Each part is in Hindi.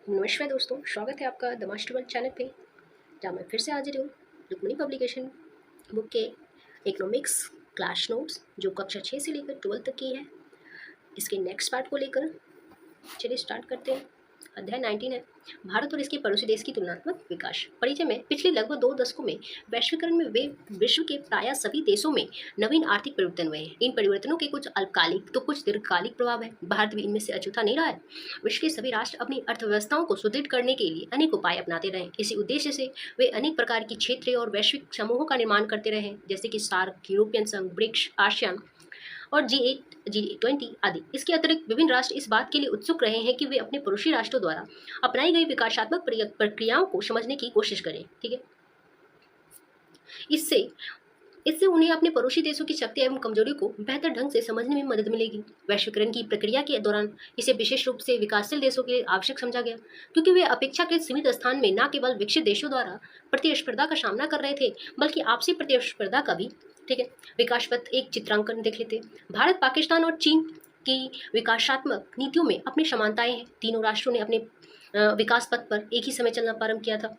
नमस्कार दोस्तों, स्वागत है आपका द मास्टर वर्ल्ड चैनल पे, जहाँ मैं फिर से हाजिर हूँ रुक्मिणी पब्लिकेशन बुक के इकोनॉमिक्स क्लास नोट्स जो कक्षा 6 से लेकर 12 तक की है। इसके नेक्स्ट पार्ट को लेकर चलिए स्टार्ट करते हैं। अध्याय 19 है भारत और इसके पड़ोसी देश की तुलनात्मक विकास। परिचय में पिछले लगभग 2 दशकों में वैश्वीकरण में वे विश्व के प्राय सभी देशों में नवीन आर्थिक परिवर्तन हुए हैं। इन परिवर्तनों के कुछ अल्पकालिक तो कुछ दीर्घकालिक प्रभाव है। भारत भी इनमें से अछूता नहीं रहा है। विश्व के सभी राष्ट्र अपनी अर्थव्यवस्थाओं को सुदृढ़ करने के लिए अनेक उपाय अपनाते रहे। इसी उद्देश्य से वे अनेक प्रकार की क्षेत्रीय और वैश्विक समूहों का निर्माण करते रहे, जैसे कि सार्क, यूरोपियन संघ, ब्रिक्स, आसियान और G8, G20 आदि। इसके अतिरिक्त विभिन्न राष्ट्र इस बात के लिए उत्सुक रहे हैं कि वे अपने पड़ोसी राष्ट्रों द्वारा अपनाई गई विकासात्मक प्रक्रियाओं को समझने की कोशिश करें। ठीक है, इससे इससे उन्हें अपने पड़ोसी देशों की शक्ति एवं कमजोरी को बेहतर ढंग से समझने में मदद मिलेगी। वैश्वीकरण की प्रक्रिया के दौरान इसे विशेष रूप से विकासशील देशों के लिए आवश्यक समझा गया, क्योंकि वे अपेक्षाकृत सीमित स्थान में न केवल विकसित देशों द्वारा प्रतिस्पर्धा का सामना कर रहे थे, बल्कि आपसी प्रतिस्पर्धा का भी। ठीक है, विकास पथ एक चित्रांकन देख लेते हैं। भारत, पाकिस्तान और चीन की विकासात्मक नीतियों में अपनी समानताएं हैं। तीनों राष्ट्रों ने अपने विकास पथ पर एक ही समय चलना प्रारंभ किया था।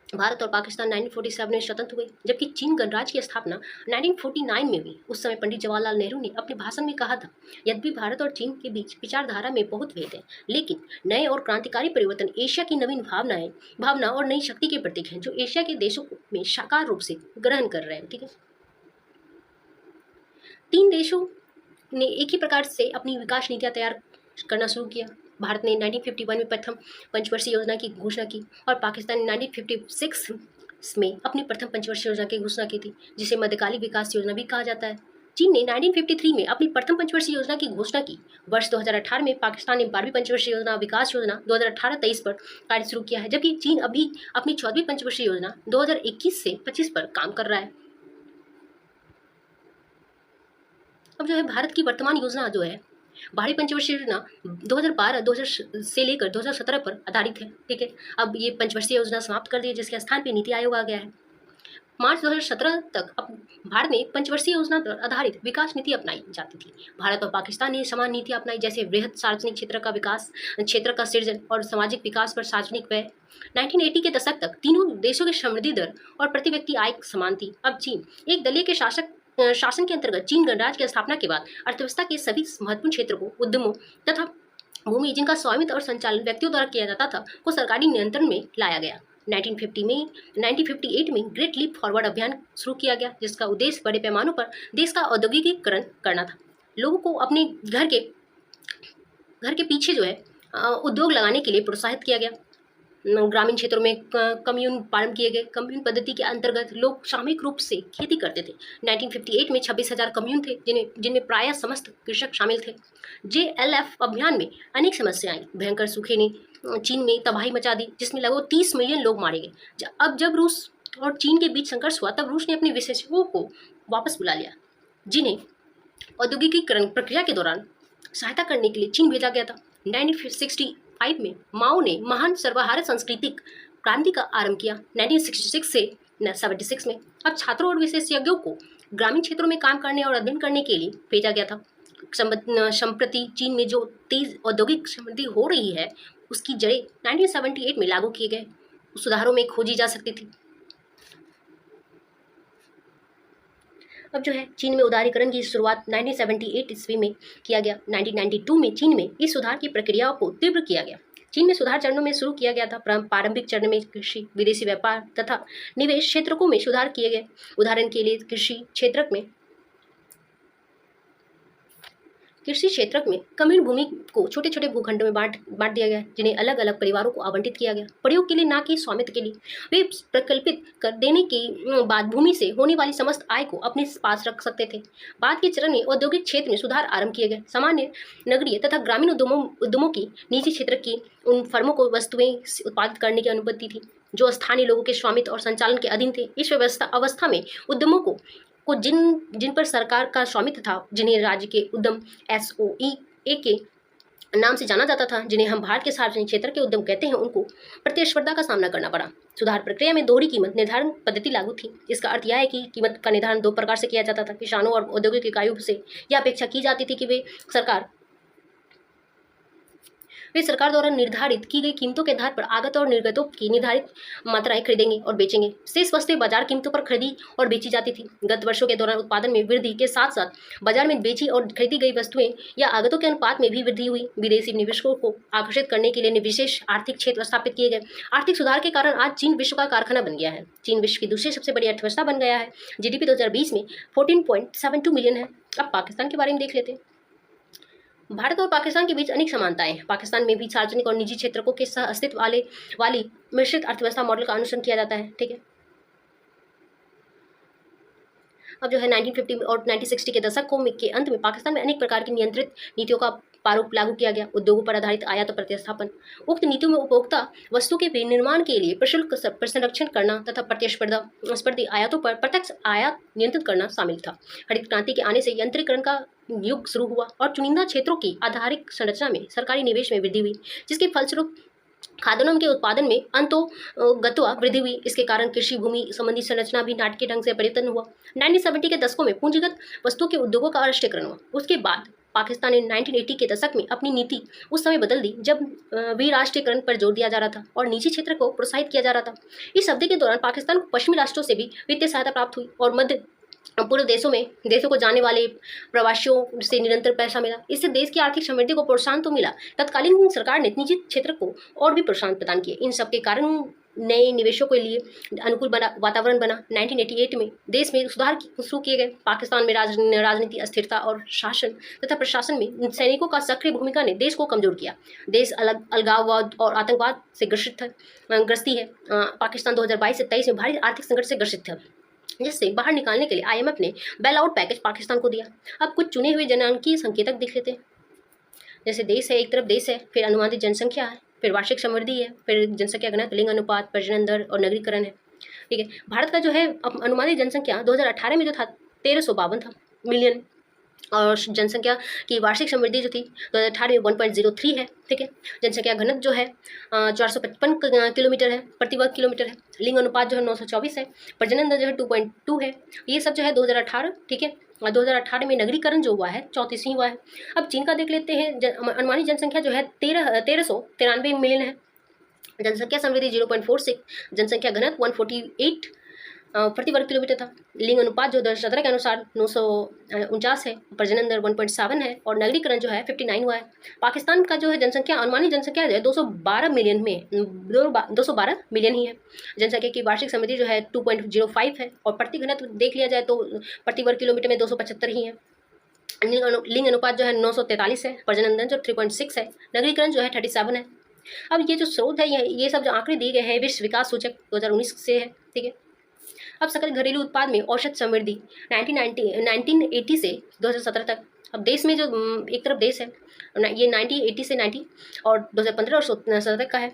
भारत और पाकिस्तान 1947 में स्वतंत्र हुए, जबकि चीन गणराज्य की स्थापना 1949 में हुई। उस समय पंडित जवाहरलाल नेहरू ने अपने भाषण में कहा था, यद्यपि भारत और चीन के बीच विचारधारा में बहुत भेद है, लेकिन नए और क्रांतिकारी परिवर्तन एशिया की नवीन भावना और नई शक्ति के प्रतीक हैं, जो एशिया के देशों में साकार रूप से ग्रहण कर रहे हैं। ठीक है, तीन देशों ने एक ही प्रकार से अपनी विकास नीतियां तैयार करना शुरू किया। भारत ने 1951 में प्रथम पंचवर्षीय योजना की घोषणा की और पाकिस्तान ने 1956 में अपनी प्रथम पंचवर्षीय योजना की घोषणा की थी, जिसे मध्यकालीन विकास योजना भी कहा जाता है। चीन ने 1953 में अपनी प्रथम पंचवर्षीय योजना की घोषणा की। वर्ष 2018 में पाकिस्तान ने 12वीं पंचवर्षीय योजना विकास योजना 2018-23 पर कार्य शुरू किया है, जबकि चीन अभी अपनी 14वीं पंचवर्षीय योजना 2021 से 25 पर काम कर रहा है। अब जो है भारत की वर्तमान योजना जो है बारहवीं पंचवर्षीय योजना 2012 से लेकर 2017 पर आधारित है। ठीक है, अब ये पंचवर्षीय योजना समाप्त कर दी है, जिसके स्थान पे नीति आयोग आ गया है। मार्च 2017 तक अब भारत में पंचवर्षीय योजना पर आधारित विकास नीति अपनाई जाती थी। भारत और पाकिस्तान ने समान नीति अपनाई, जैसे वृहद सार्वजनिक क्षेत्र का सृजन और सामाजिक विकास पर सार्वजनिक व्यय। 1980 के दशक तक तीनों देशों की समृद्धि दर और प्रति व्यक्ति आय समान थी। अब चीन एक दलीय के शासन के अंतर्गत चीन गणराज्य की स्थापना के बाद अर्थव्यवस्था के सभी महत्वपूर्ण क्षेत्रों को, उद्यमों तथा भूमि जिनका स्वामित्व और संचालन व्यक्तियों द्वारा किया जाता था, को सरकारी नियंत्रण में लाया गया। 1958 में ग्रेट लीप फॉरवर्ड अभियान शुरू किया गया, जिसका उद्देश्य बड़े पैमानों पर देश का औद्योगिकीकरण करना था। लोगों को अपने घर के पीछे जो है उद्योग लगाने के लिए प्रोत्साहित किया गया। ग्रामीण क्षेत्रों में कम्यून प्रारंभ किए गए। कम्यून पद्धति के अंतर्गत लोग सामूहिक रूप से खेती करते थे। 1958 में 26,000 कम्यून थे, जिनमें प्रायः समस्त कृषक शामिल थे। JLF अभियान में अनेक समस्याएं आई। भयंकर सूखे ने चीन में तबाही मचा दी, जिसमें लगभग 30 मिलियन लोग मारे गए। अब जब रूस और चीन के बीच संघर्ष हुआ, तब रूस ने अपने विशेषज्ञों को वापस बुला लिया, जिन्हें औद्योगिकीकरण प्रक्रिया के दौरान सहायता करने के लिए चीन भेजा गया था। 1965 में माओ ने महान सर्वहारा सांस्कृतिक क्रांति का आरंभ किया। 1966 से 76 में अब छात्रों और विशेषज्ञों को ग्रामीण क्षेत्रों में काम करने और अध्ययन करने के लिए भेजा गया था। संप्रति चीन में जो तेज औद्योगिक समृद्धि हो रही है, उसकी जड़ें 1978 में लागू किए गए सुधारों में खोजी जा सकती थी। अब जो है चीन में उदारीकरण की शुरुआत 1978 ईस्वी में किया गया। 1992 में चीन में इस सुधार की प्रक्रियाओं को तीव्र किया गया। चीन में सुधार चरणों में शुरू किया गया था। प्रारंभिक चरण में कृषि, विदेशी व्यापार तथा निवेश क्षेत्रों में सुधार किए गए। उदाहरण के लिए कृषि क्षेत्र में कम्यून भूमि को छोटे छोटे भूखंडों में बांट दिया गया, जिन्हें अलग अलग परिवारों को आवंटित किया गया, प्रयोग के लिए, ना कि स्वामित्व के लिए। वे प्रकल्पित कर देने के बाद भूमि से होने वाली समस्त आय को अपने पास रख सकते थे। बाद के चरण में औद्योगिक क्षेत्र में सुधार आरंभ किए गए। सामान्य नगरीय तथा ग्रामीण उद्यमों की निजी क्षेत्र की उन फर्मों को वस्तुएं उत्पादित करने की अनुमति थी, जो स्थानीय लोगों के स्वामित्व और संचालन के अधीन थे। इस अवस्था में उद्यमों को जिन पर सरकार का स्वामित्व था, जिन्हें राज्य के उद्यम SOE के नाम से जाना जाता था, जिन्हें हम भारत के सार्वजनिक क्षेत्र के उद्यम कहते हैं, उनको प्रतिस्पर्धा का सामना करना पड़ा। सुधार प्रक्रिया में दोहरी कीमत निर्धारण पद्धति लागू थी। इसका अर्थ यह है कि कीमत का निर्धारण 2 प्रकार से किया जाता था। किसानों और औद्योगिक इकाइयों से यह अपेक्षा की जाती थी कि वे सरकार वे सरकार द्वारा निर्धारित की गई कीमतों के आधार पर आगत और निर्गतों की निर्धारित मात्राएं खरीदेंगे और बेचेंगे। शेष वस्तुएं बाजार कीमतों पर खरीदी और बेची जाती थी। गत वर्षों के दौरान उत्पादन में वृद्धि के साथ साथ बाजार में बेची और खरीदी गई वस्तुएं या आगतों के अनुपात में भी वृद्धि हुई। विदेशी निवेशकों को आकर्षित करने के लिए विशेष आर्थिक क्षेत्र स्थापित किए गए। आर्थिक सुधार के कारण आज चीन विश्व का कारखाना बन गया है। चीन विश्व की दूसरी सबसे बड़ी अर्थव्यवस्था बन गया है। जीडीपी 2020 में 14.72 मिलियन है। अब पाकिस्तान के बारे में देख लेते हैं। भारत और पाकिस्तान के बीच अनेक समानताएं हैं। पाकिस्तान में भी सार्वजनिक और निजी क्षेत्रों के सह अस्तित्व वाली मिश्रित अर्थव्यवस्था मॉडल का अनुसरण किया जाता है। ठीक है, अब जो है 1950 और 1960 के दशकों के अंत में पाकिस्तान में अनेक प्रकार की नियंत्रित नीतियों का प्रारूप लागू किया गया। उद्योगों पर आधारित आयात और प्रतिस्थापन। उक्त नीतियों में उपभोक्ता वस्तु के विनिर्माण के लिए प्रशुल्क संरक्षण करना तथा प्रतिस्पर्धी आयातों पर प्रत्यक्ष आयात नियंत्रित करना शामिल था। हरित क्रांति के आने से यंत्रीकरण का युग शुरू हुआ और चुनिंदा क्षेत्रों की आधारिक संरचना में सरकारी निवेश में वृद्धि हुई, जिसके फलस्वरूप खाद्यान्नों के उत्पादन में अंतोगत्वा वृद्धि हुई। इसके कारण कृषि भूमि संबंधी संरचना भी नाटकीय ढंग से परिवर्तन हुआ। 1970 के दशकों में पूंजीगत वस्तुओं के उद्योगों का राष्ट्रीयकरण हुआ। उसके बाद पाकिस्तान ने 1980 के दशक में अपनी नीति उस समय बदल दी जब विराष्ट्रीयकरण पर जोर दिया जा रहा था और निजी क्षेत्र को प्रोत्साहित किया जा रहा था। इस अवधि के दौरान पाकिस्तान को पश्चिमी राष्ट्रों से भी वित्तीय सहायता प्राप्त हुई और मध्य पूर्व देशों को जाने वाले प्रवासियों से निरंतर पैसा मिला। इससे देश की आर्थिक समृद्धि को प्रोत्साहन तो मिला, तत्कालीन सरकार ने निजी क्षेत्र को और भी प्रोत्साहन प्रदान किए। इन सबके कारण नए निवेशों के लिए अनुकूल वातावरण बना। 1988 में देश में सुधार शुरू किए गए। पाकिस्तान में राजनीति अस्थिरता और शासन तथा प्रशासन में सैनिकों का सक्रिय भूमिका ने देश को कमजोर किया। देश अलगाववाद और आतंकवाद से ग्रस्ती है। पाकिस्तान 2022 से 23 में भारी आर्थिक संकट से ग्रसित था, जिससे बाहर निकालने के लिए IMF ने बेल आउट पैकेज पाकिस्तान को दिया। अब कुछ चुने हुए जनांकीय संकेतक देख लेते हैं। जैसे देश है, एक तरफ देश है, फिर अनुमानित जनसंख्या है, फिर वार्षिक समृद्धि है, फिर जनसंख्या घनत्व, लिंग अनुपात, प्रजनन दर और नगरीकरण है। ठीक है, भारत का जो है अनुमानित जनसंख्या 2018 में जो था 1352 था मिलियन, और जनसंख्या की वार्षिक समृद्धि जो थी 2018 में 1.03 है। ठीक है, जनसंख्या घनत्व जो है 455 किलोमीटर है प्रति वर्ग किलोमीटर है। लिंग अनुपात जो है 924 है। प्रजनन दर जो है 2.2 है। ये सब जो है 2018। ठीक है, 2018 में नगरीकरण जो हुआ है 34 हुआ है। अब चीन का देख लेते हैं। अनुमानित जनसंख्या जो है 1393 मिलियन है। जनसंख्या समृद्धि 0.46, जनसंख्या घनत्व 148 प्रति वर्ग किलोमीटर था। लिंग अनुपात जो 2017 के अनुसार 949 है। प्रजनन दर 1.7 है और नगरीकरण जो है 59 हुआ है। पाकिस्तान का जो है जनसंख्या अनुमानित जनसंख्या जो है 212 मिलियन ही है। जनसंख्या की वार्षिक समृद्धि जो है 2.05 है और प्रति घनत्व देख लिया जाए तो प्रति वर्ग किलोमीटर में 275 ही है। लिंग अनुपात जो है 943 है। प्रजनन दर जो 3.6 है। नगरीकरण जो है 37 है। अब ये जो स्रोत है ये सब जो आंकड़े दिए गए हैं विश्व विकास सूचक 2019 से है। ठीक है, अब सकल घरेलू उत्पाद में औसत समृद्धि 1980 से 2017 तक। अब देश में जो एक तरफ देश है ये 1980 से 90 और 2015 और 2017 का है।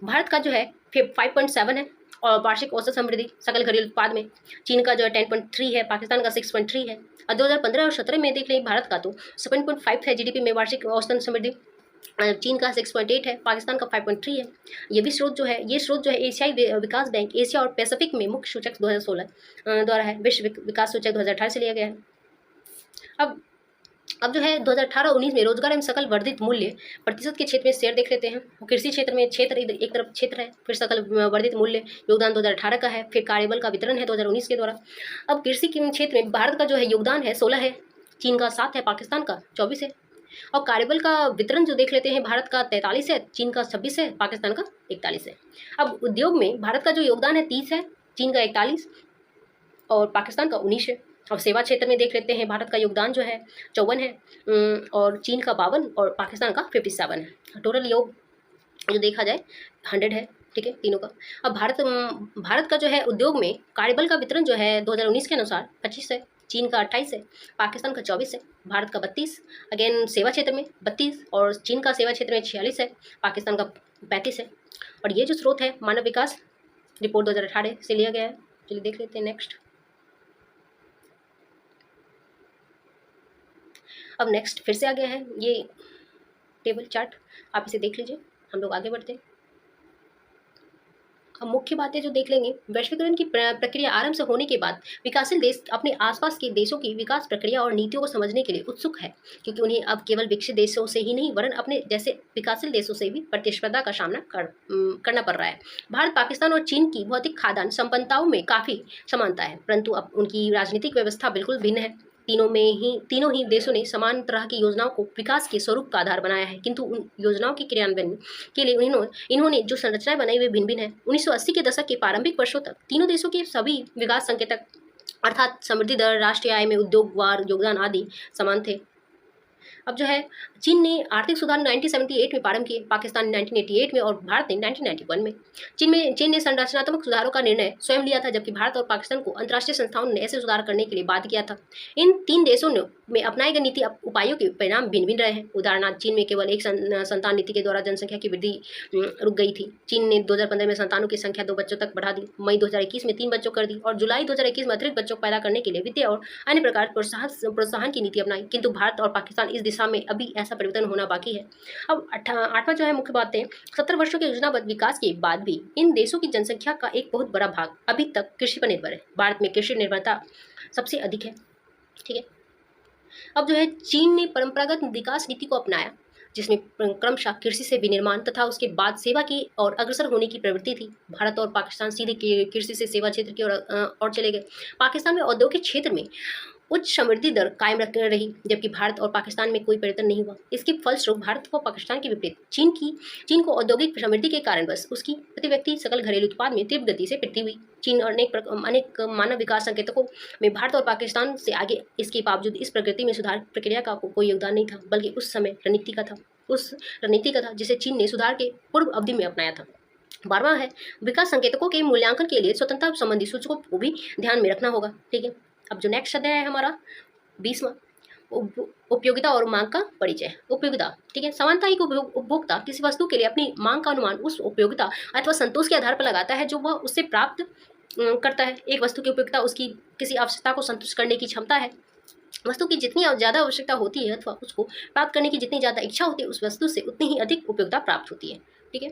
भारत का जो है 5.7 है और वार्षिक औसत समृद्धि सकल घरेलू उत्पाद में। चीन का जो है 10.3 है। पाकिस्तान का 6.3 है। और 2015 और 17 में देख लें भारत का तो 7.5 है जीडीपी में वार्षिक औसत समृद्धि। चीन का 6.8 है। पाकिस्तान का 5.3 है। ये स्रोत जो है एशियाई विकास बैंक एशिया और पैसिफिक में मुख्य सूचक 2016 द्वारा है। विश्व विकास सूचक 2018 से लिया गया है। अब जो है 2018-19 में रोजगार एवं सकल वर्धित मूल्य प्रतिशत के क्षेत्र में शेयर देख लेते हैं। कृषि क्षेत्र में एक तरफ क्षेत्र है, फिर सकल वर्धित मूल्य योगदान 2018 का है, फिर कार्यबल का वितरण है 2019 के द्वारा। अब कृषि के क्षेत्र में भारत का जो है योगदान है 16 है, चीन का 7 है, पाकिस्तान का 24 है। और कार्यबल का वितरण जो देख लेते हैं भारत का 43 है, चीन का 26 है, पाकिस्तान का 41 है। अब उद्योग में भारत का जो योगदान है 30 है, चीन का 41 और पाकिस्तान का 19 है। अब सेवा क्षेत्र में देख लेते हैं भारत का योगदान जो है 54 है और चीन का 52 और पाकिस्तान का 57 है। टोटल योग जो देखा जाए 100 है। ठीक है, तीनों का। अब भारत का जो है उद्योग में कार्यबल का वितरण जो है 2019 के अनुसार 25 है, चीन का 28 है, पाकिस्तान का 24 है, भारत का 32, अगेन सेवा क्षेत्र में 32 और चीन का सेवा क्षेत्र में 46 है, पाकिस्तान का 35 है। और ये जो स्रोत है मानव विकास रिपोर्ट 2018 से लिया गया है। चलिए देख लेते हैं नेक्स्ट। अब नेक्स्ट फिर से आ गया है ये टेबल चार्ट, आप इसे देख लीजिए। हम लोग आगे बढ़ते हैं। अब मुख्य बातें जो देख लेंगे, वैश्वीकरण की प्रक्रिया आरंभ से होने के बाद विकासशील देश अपने आसपास के देशों की विकास प्रक्रिया और नीतियों को समझने के लिए उत्सुक है, क्योंकि उन्हें अब केवल विकसित देशों से ही नहीं वरन अपने जैसे विकासशील देशों से भी प्रतिस्पर्धा का सामना करना पड़ रहा है। भारत, पाकिस्तान और चीन की भौतिक खाद्यान्न संपन्नताओं में काफ़ी समानता है, परंतु अब उनकी राजनीतिक व्यवस्था बिल्कुल भिन्न है। तीनों ही देशों ने समान तरह की योजनाओं को विकास के स्वरूप का आधार बनाया है, किंतु उन योजनाओं के क्रियान्वयन के लिए इन्होंने जो संरचनाएं बनाई वे भिन्न भिन्न है। 1980 के दशक के प्रारंभिक वर्षों तक तीनों देशों के सभी विकास संकेतक अर्थात समृद्धि दर, राष्ट्रीय आय में उद्योग वार योगदान आदि समान थे। अब जो है, चीन ने आर्थिक सुधार 1978 में प्रारंभ किए, पाकिस्तान ने 1988 में और भारत ने 1991 में। चीन ने संरचनात्मक सुधारों का निर्णय स्वयं लिया था, जबकि भारत और पाकिस्तान को अंतर्राष्ट्रीय संस्थाओं ने ऐसे सुधार करने के लिए बाध्य किया था। इन तीन देशों में अपनाए गए नीति उपायों के परिणाम भिन्न भिन्न रहे हैं। उदाहरणार्थ, चीन में केवल एक संतान नीति के द्वारा जनसंख्या की वृद्धि रुक गई थी। चीन ने 2015 में संतानों की संख्या 2 बच्चों तक बढ़ा दी, मई 2021 में 3 बच्चों कर दी और जुलाई 2021 में अतिरिक्त बच्चों पैदा करने के लिए वित्तीय और अन्य प्रकार प्रोत्साहन की नीति अपनाई, किंतु भारत और पाकिस्तान इस दिशा में अभी ऐसा परिवर्तन होना बाकी है। अब 8वां जो है मुख्य बातें, 70 वर्षों के योजनाबद्ध विकास के बाद भी इन देशों की जनसंख्या का एक बहुत बड़ा भाग अभी तक कृषि पर निर्भर है। भारत में कृषि निर्भरता सबसे अधिक है। ठीक है। अब जो है, चीन ने परंपरागत विकास नीति को अपनाया, जिसमें क्रमशः कृषि से विनिर्माण तथा उसके बाद सेवा की और अग्रसर होने की प्रवृत्ति थी। भारत और पाकिस्तान सीधे कृषि से सेवा क्षेत्र की ओर चले गए। पाकिस्तान में औद्योगिक क्षेत्र में उच्च समृद्धि दर कायम रही, जबकि भारत और पाकिस्तान में कोई परिवर्तन नहीं हुआ। इसके फलस्वरूप भारत व पाकिस्तान के विपरीत चीन को औद्योगिक समृद्धि के कारणवश उसकी प्रति व्यक्ति सकल घरेलू उत्पाद में तीव्र गति से वृद्धि हुई। चीन और अनेक मानव विकास संकेतकों में भारत और पाकिस्तान से आगे, इसके बावजूद इस प्रगति में सुधार प्रक्रिया का कोई योगदान नहीं था, बल्कि उस रणनीति का था जिसे चीन ने सुधार के पूर्व अवधि में अपनाया था। 12वां है, विकास संकेतकों के मूल्यांकन के लिए स्वतंत्रता संबंधी सूचकों को भी ध्यान में रखना होगा। ठीक है। अब जो नेक्स्ट अध्याय है हमारा 20वां, उपयोगिता और मांग का परिचय। उपयोगिता, ठीक है, सामान्यतः एक उपभोक्ता किसी वस्तु के लिए अपनी मांग का अनुमान उस उपयोगिता अथवा संतोष के आधार पर लगाता है जो वह उससे प्राप्त करता है। एक वस्तु की उपयोगिता उसकी किसी आवश्यकता को संतुष्ट करने की क्षमता है। वस्तु की जितनी ज़्यादा आवश्यकता होती है अथवा उसको प्राप्त करने की जितनी ज़्यादा इच्छा होती है, उस वस्तु से उतनी ही अधिक उपयोगिता प्राप्त होती है। ठीक है।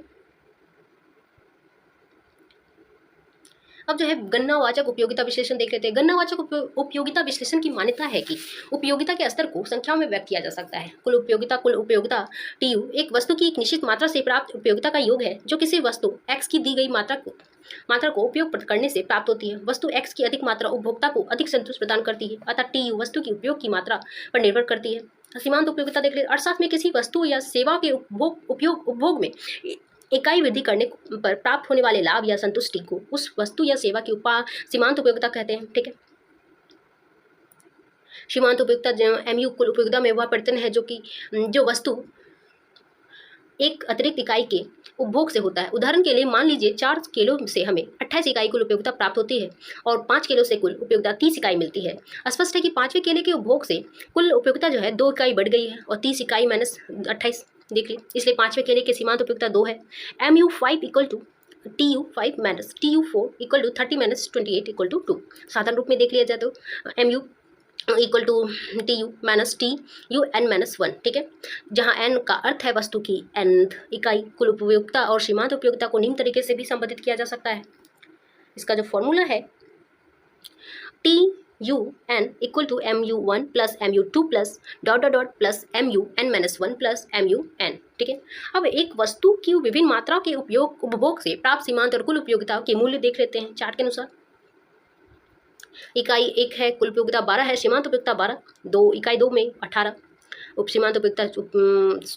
अब जो है, गणनावाचक उपयोगिता विश्लेषण देख लेते हैं। गणनावाचक उपयोगिता विश्लेषण की मान्यता है कि उपयोगिता के स्तर को संख्याओं में व्यक्त किया जा सकता है। कुल उपयोगिता TU एक वस्तु की एक निश्चित मात्रा से प्राप्त उपयोगिता का योग है, जो किसी वस्तु X की दी गई मात्रा को उपयोग करने से प्राप्त होती है। वस्तु X की अधिक मात्रा उपभोक्ता को अधिक संतोष प्रदान करती है, अतः TU वस्तु की उपयोग की मात्रा पर निर्भर करती है। सीमांत उपयोगिता देख ले, अर्थशास्त्र में किसी वस्तु या सेवा के उपभोग में इकाई वृद्धि करने पर प्राप्त होने वाले लाभ या संतुष्टि को उस वस्तु या सेवा की सीमांत उपयोगिता कहते हैं। ठीक है। सीमांत उपयोगिता MU कुल उपयोगिता में वह परिवर्तन है जो वस्तु एक अतिरिक्त इकाई के उपभोग से होता है। उदाहरण के लिए मान लीजिए 4 किलो से हमें 28 इकाई कुल उपयोगिता प्राप्त होती है और 5 किलो से कुल उपयोगिता 30 इकाई मिलती है। स्पष्ट है कि 5वें केले के उपभोग से कुल उपयोगिता जो है 2 इकाई बढ़ गई है और 30 इकाई माइनस 28 देख ली, इसलिए 5वें केले के सीमांत उपयोगिता 2 है। MU5 equal to TU5 minus TU4 equal to 30 minus 28 equal to 2। साधारण रूप में देख लिया जाए तो MU equal to TU minus TUN minus 1। ठीक है, जहाँ N का अर्थ है वस्तु की nth इकाई। कुल उपयोगिता और सीमांत उपयोगिता को निम्न तरीके से भी संबंधित किया जा सकता है। इसका जो फॉर्मूला है TUN equal to MU1 plus MU2 plus plus MUN minus 1 plus MUN। ठीक है। अब एक वस्तु की विभिन्न मात्राओं के उपभोग से प्राप्त सीमांत और कुल उपयोगिता के मूल्य देख लेते हैं चार्ट के अनुसार। इकाई 1 है, कुल उपयोगिता 12 है, सीमांत उपयोगिता 12, 2 इकाई 2 में 18, उप सीमांत उपयोगिता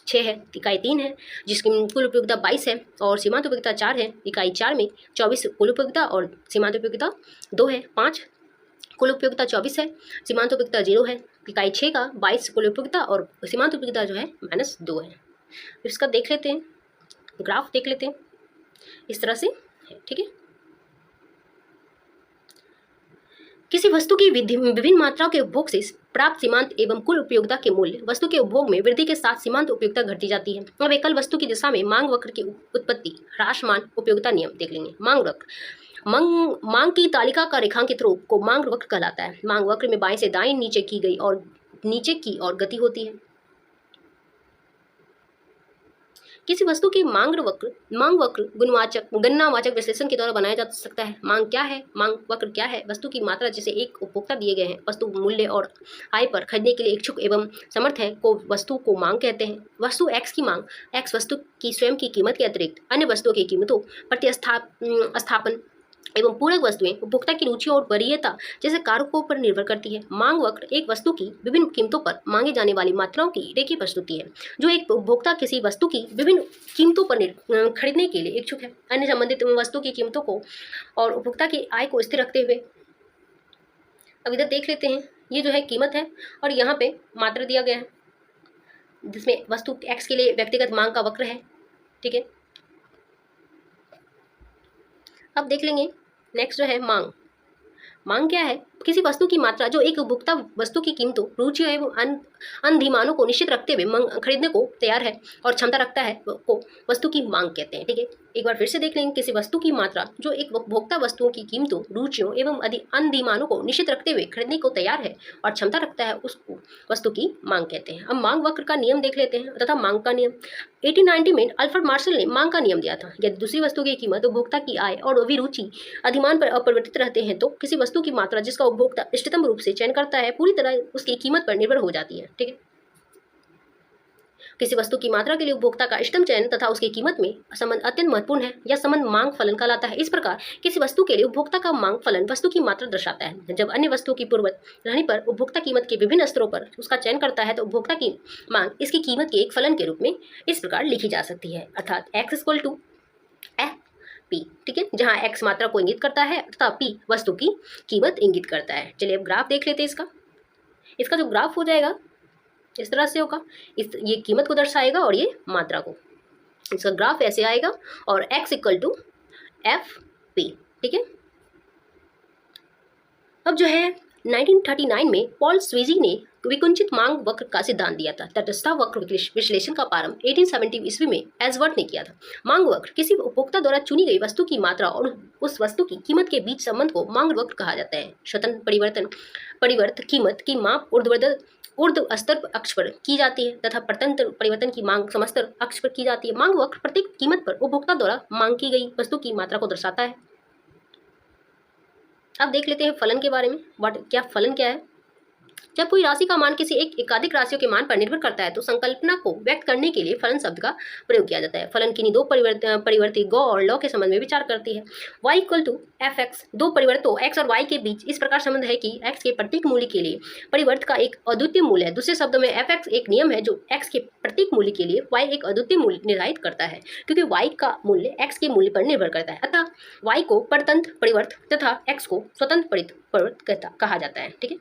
6 है, इकाई 3 है जिसकी कुल उपयोगिता 22 है और सीमांत उपयोगिता 4 है, इकाई 4 में 24 कुल उपयोगिता और सीमांत उपयोगिता 2 है। 5 कुल उपयोगिता 24 है, सीमांत उपयोगिता 0 है, इकाई 6 का 22 कुल उपयोगिता और सीमांत उपयोगिता जो है -2 है। इसका देख लेते हैं, ग्राफ देख लेते हैं, इस तरह से है। ठीक है। किसी वस्तु की विभिन्न मात्राओं के उपभोग से प्राप्त सीमांत एवं कुल उपयोगिता के मूल्य वस्तु के उपभोग में वृद्धि के साथ सीमांत उपयोगिता घटती जाती है। अब एकल वस्तु की दिशा में मांग वक्र की उत्पत्ति ह्रासमान उपयोगिता नियम देख लेंगे। मांग वक्र मांग की तालिका का रेखांकित रूप को मांग वक्र कहलाता है। मांग वक्र में बाएं से दाएं नीचे की ओर गति होती है। किसी वस्तु की मांग वक्र गणनावाचक विश्लेषण के द्वारा बनाया जा सकता है। मांग क्या है? मांग वक्र क्या है? वस्तु की मात्रा जिसे एक उपभोक्ता दिए गए हैं वस्तु मूल्य और आय पर खरीदने के लिए इच्छुक एवं समर्थ है को वस्तु को मांग कहते हैं। वस्तु एक्स की मांग एक्स वस्तु की स्वयं की कीमत के अतिरिक्त अन्य वस्तुओं की कीमतों प्रतिस्थापन एवं पूरक वस्तुएं उपभोक्ता की रुचियों और वरीयता जैसे कारकों पर निर्भर करती है। मांग वक्र एक वस्तु की विभिन्न कीमतों पर मांगे जाने वाली मात्राओं की रेखीय प्रस्तुति है, जो एक उपभोक्ता किसी वस्तु की विभिन्न कीमतों पर खरीदने के लिए इच्छुक है। अन्य संबंधित वस्तु की कीमतों को और उपभोक्ता की आय को स्थिर रखते हुए। अब इधर देख लेते हैं, ये जो है कीमत है और यहाँ पे मात्रा दिया गया है जिसमें वस्तु एक्स के लिए व्यक्तिगत मांग का वक्र है। ठीक है, अब देख लेंगे नेक्स्ट जो है मांग क्या है? किसी वस्तु की मात्रा जो एक उपभोक्ता वस्तु की कीमतों, रुचियों एवं अनुमानों को निश्चित रखते हुए खरीदने को तैयार है और क्षमता रखता है को वस्तु की मांग कहते हैं। ठीक है, एक बार फिर से देख लेंगे, किसी वस्तु की मात्रा जो एक उपभोक्ता वस्तुओं की कीमतों, रुचियों एवं अनुमानों को निश्चित रखते हुए खरीदने को तैयार है और क्षमता रखता है उसको वस्तु की मांग कहते हैं। अब मांग वक्र का नियम देख लेते हैं तथा मांग का नियम। 1890 में अल्फ्रेड मार्शल ने मांग का नियम दिया था। यदि दूसरी वस्तु की कीमत उपभोक्ता की आय और अभिरुचि अधिमान पर अपरिवर्तित रहते हैं तो किसी वस्तु की मात्रा जिसका उपभोक्ता इष्टतम रूप से चयन करता है पूरी तरह उसकी कीमत पर निर्भर हो जाती है। ठीक है, किसी वस्तु की मात्रा के लिए उपभोक्ता का इष्टतम चयन तथा उसकी कीमत में संबंध अत्यंत महत्वपूर्ण है। यह संबंध मांग फलन कहलाता है। इस प्रकार किसी वस्तु के लिए उपभोक्ता का मांग फलन वस्तु की मात्रा दर्शाता है। जब अन्य वस्तुओं की पूर्वत रहने पर उपभोक्ता कीमत के विभिन्न स्तरों पर उसका चयन करता है तो उपभोक्ता की मांग इसकी कीमत के एक फलन के रूप में इस प्रकार लिखी जा सकती है, अर्थात x = f p। ठीक है, जहाँ x मात्रा को इंगित करता है तथा p वस्तु की कीमत इंगित करता है। चलिए अब ग्राफ देख लेते हैं। इसका जो ग्राफ हो जाएगा इस तरह से होगा, ये कीमत को दर्शाएगा और ये मात्रा को। इसका ग्राफ ऐसे आएगा और x = f(p). ठीक है, अब जो है 1939 में पॉल स्वीजी ने विकुंचित मांग वक्र का सिद्धांत दिया था। तटस्थ वक्र विश्लेषण का प्रारंभ 1870 ईस्वी में एल्सवर्थ ने किया था। मांग वक्र किसी उपभोक्ता द्वारा चुनी गई वस्तु की मात्रा और उस वस्तु की कीमत के बीच संबंध को मांग वक्र कहा जाता है। स्वतंत्र परिवर्त कीमत की माप ऊर्ध्व स्तर अक्ष पर की जाती है तथा परतंत्र परिवर्तन की मांग समस्तर अक्ष पर की जाती है। मांग वक्र प्रत्येक कीमत पर उपभोक्ता द्वारा मांग की गई वस्तु की मात्रा को दर्शाता है। अब देख लेते हैं फलन के बारे में। फलन क्या है? जब कोई राशि का मान किसी एकाधिक राशियों के मान पर निर्भर करता है तो संकल्पना को व्यक्त करने के लिए फलन शब्द का प्रयोग किया जाता है। फलन किन्हीं दो परिवर्ती गौ और लौ के संबंध में विचार करती है। y = fx दो परिवर्तों x और y के बीच इस प्रकार संबंध है कि x के प्रत्येक मूल्य के लिए परिवर्त का एक अद्वितीय मूल्य है। दूसरे शब्दों में fx एक नियम है जो x के प्रत्येक मूल्य के लिए y एक अद्वितीय मूल्य निर्धारित करता है, क्योंकि y का मूल्य x के मूल्य पर निर्भर करता है। अतः y को परतंत्र परिवर्त तथा x को स्वतंत्र परिवर्त कहा जाता है। ठीक है,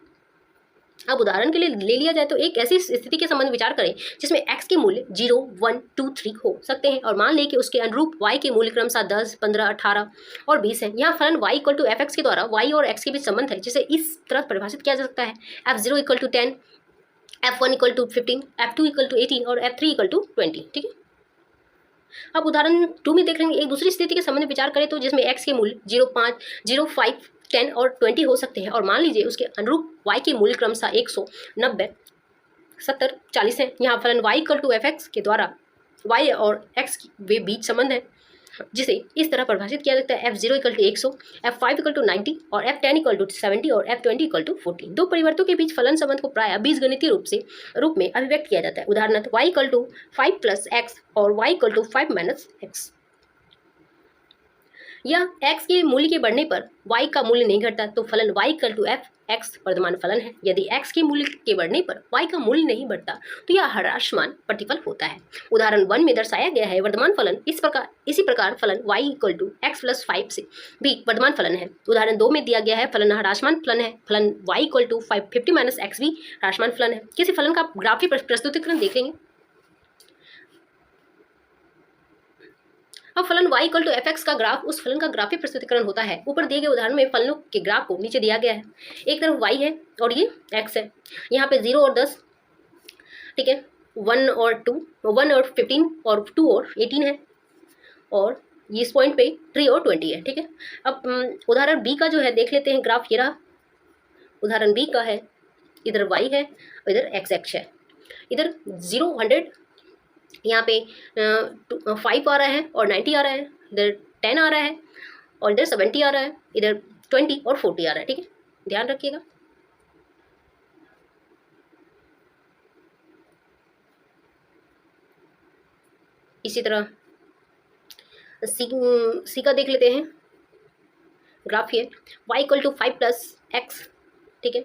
अब उदाहरण के लिए ले लिया जाए तो एक ऐसी स्थिति के संबंध में विचार करें जिसमें x के मूल्य 0, 1, 2, 3 हो सकते हैं और मान लें कि उसके अनुरूप y के मूल्य क्रमशः 10, 15, 18 और 20 हैं। यहाँ फलन y = fx के द्वारा y और x के बीच संबंध है जिसे इस तरह परिभाषित किया जा सकता है। f0 = 10, f1 = 15, f2 = 18 और f3 = 20। ठीक है, अब उदाहरण 2 में देख लेंगे। एक दूसरी स्थिति के संबंध में विचार करें तो जिसमें x के मूल्य 0, 5, 0, 5, 10 और 20 हो सकते हैं और मान लीजिए उसके अनुरूप y के मूल्य क्रमशः 100, 90, 70, 40 हैं। यहाँ फलन y = fx के द्वारा y और x के बीच संबंध है जिसे इस तरह परिभाषित किया जाता है। f0 = 100, f5 = 90 और f10 = 70 और f20 = 40। दो परिवर्तों के बीच फलन संबंध को प्रायः बीजगणितीय रूप में अभिव्यक्त किया जाता है। उदाहरणार्थ y = 5 + x और y = 5 - x। यह x के मूल्य के बढ़ने पर y का मूल्य नहीं घटता तो फलन y = fx वर्तमान फलन है। यदि x के मूल्य के बढ़ने पर y का मूल्य नहीं बढ़ता तो यह ह्रासमान प्रतिफल होता है। उदाहरण 1 में दर्शाया गया है वर्तमान फलन इसी प्रकार फलन y = x + 5 से भी वर्तमान फलन है। उदाहरण 2 में दिया गया है फलन ह्रासमान फलन है। फलन y = 50 - x भी ह्रासमान फलन है। किसी फलन का ग्राफीय प्रस्तुतीकरण देखेंगे। अब फलन y = fx का ग्राफ उस फलन का ग्राफीय प्रस्तुतीकरण होता है। ऊपर दिए गए उदाहरण में फलनों के ग्राफ को नीचे दिया गया है। एक तरफ y है और ये x है। यहाँ पे 0 और 10, ठीक है, 1 और 2, 1 और 15 और 2 और 18 है और ये इस पॉइंट पे 3 और 20 है। ठीक है, अब उदाहरण b का जो है देख लेते हैं ग्राफ। ये रहा उदाहरण b का है। इधर y है और इधर x है। इधर 0, 100 यहाँ पे 5 आ रहा है और 90 आ रहा है, इधर 10 आ रहा है और इधर 70 आ रहा है, इधर 20 और 40 आ रहा है। ठीक है, ध्यान रखिएगा। इसी तरह सी का देख लेते हैं ग्राफ है, y equal to 5 plus x. ठीक है,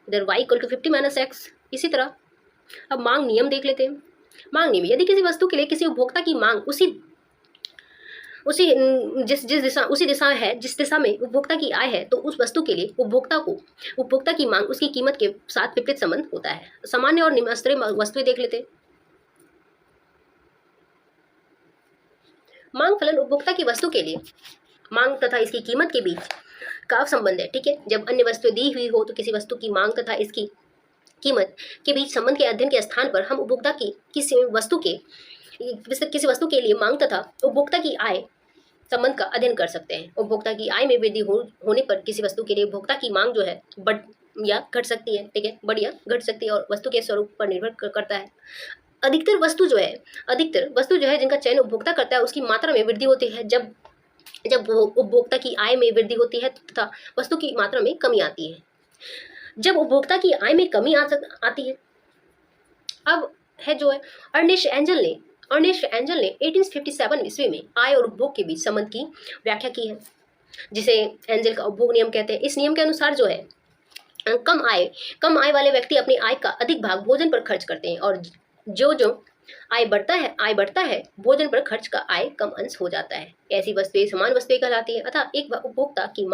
इधर y equal to 50 minus x. इसी तरह अब मांग नियम देख लेते हैं। मांग नियम, यदि किसी वस्तु के लिए किसी उपभोक्ता की मांग उसी उसी जिस जिस दिशा उसी दिशा में है जिस दिशा में उपभोक्ता की आय है, तो उस वस्तु के लिए उपभोक्ता की मांग उसकी कीमत के साथ विपरीत संबंध होता है। सामान्य और निम्न स्तरीय वस्तुएं देख लेते हैं। मांग फलन उपभोक्ता की वस्तु के लिए मांग तथा इसकी कीमत के बीच का संबंध है। ठीक है, जब अन्य वस्तुएं दी हुई हो तो किसी वस्तु की मांग तथा इसकी कीमत के बीच संबंध के अध्ययन के स्थान पर हम उपभोक्ता की किसी वस्तु के लिए मांग तथा उपभोक्ता की आय संबंध का अध्ययन कर सकते हैं। उपभोक्ता की आय में वृद्धि होने पर किसी वस्तु के लिए उपभोक्ता की मांग जो है बढ़ या घट सकती है। ठीक है, बढ़ या घट सकती है और वस्तु के स्वरूप पर निर्भर करता है। अधिकतर वस्तु जो है जिनका चयन उपभोक्ता करता है उसकी मात्रा में वृद्धि होती है जब उपभोक्ता की आय में वृद्धि होती है तथा वस्तु की मात्रा में कमी आती है। जब उपभोक्ता की आय में कमी आती है, अब है जो है अर्नेस्ट एंजल ने 1857 ईस्वी में आय और उपभोग के बीच संबंध की व्याख्या की है, जिसे एंजल का उपभोग नियम कहते हैं। इस नियम के अनुसार जो है कम आय वाले व्यक्ति अपनी आय का अधिक भाग भोजन पर खर्च करते हैं और जो आय बढ़ता है भोजन पर खर्च का आय कम अंश हो जाता है। ऐसी वस्तुएं समान वस्तुएं कहलाती है अतः एक उपभोक्ता की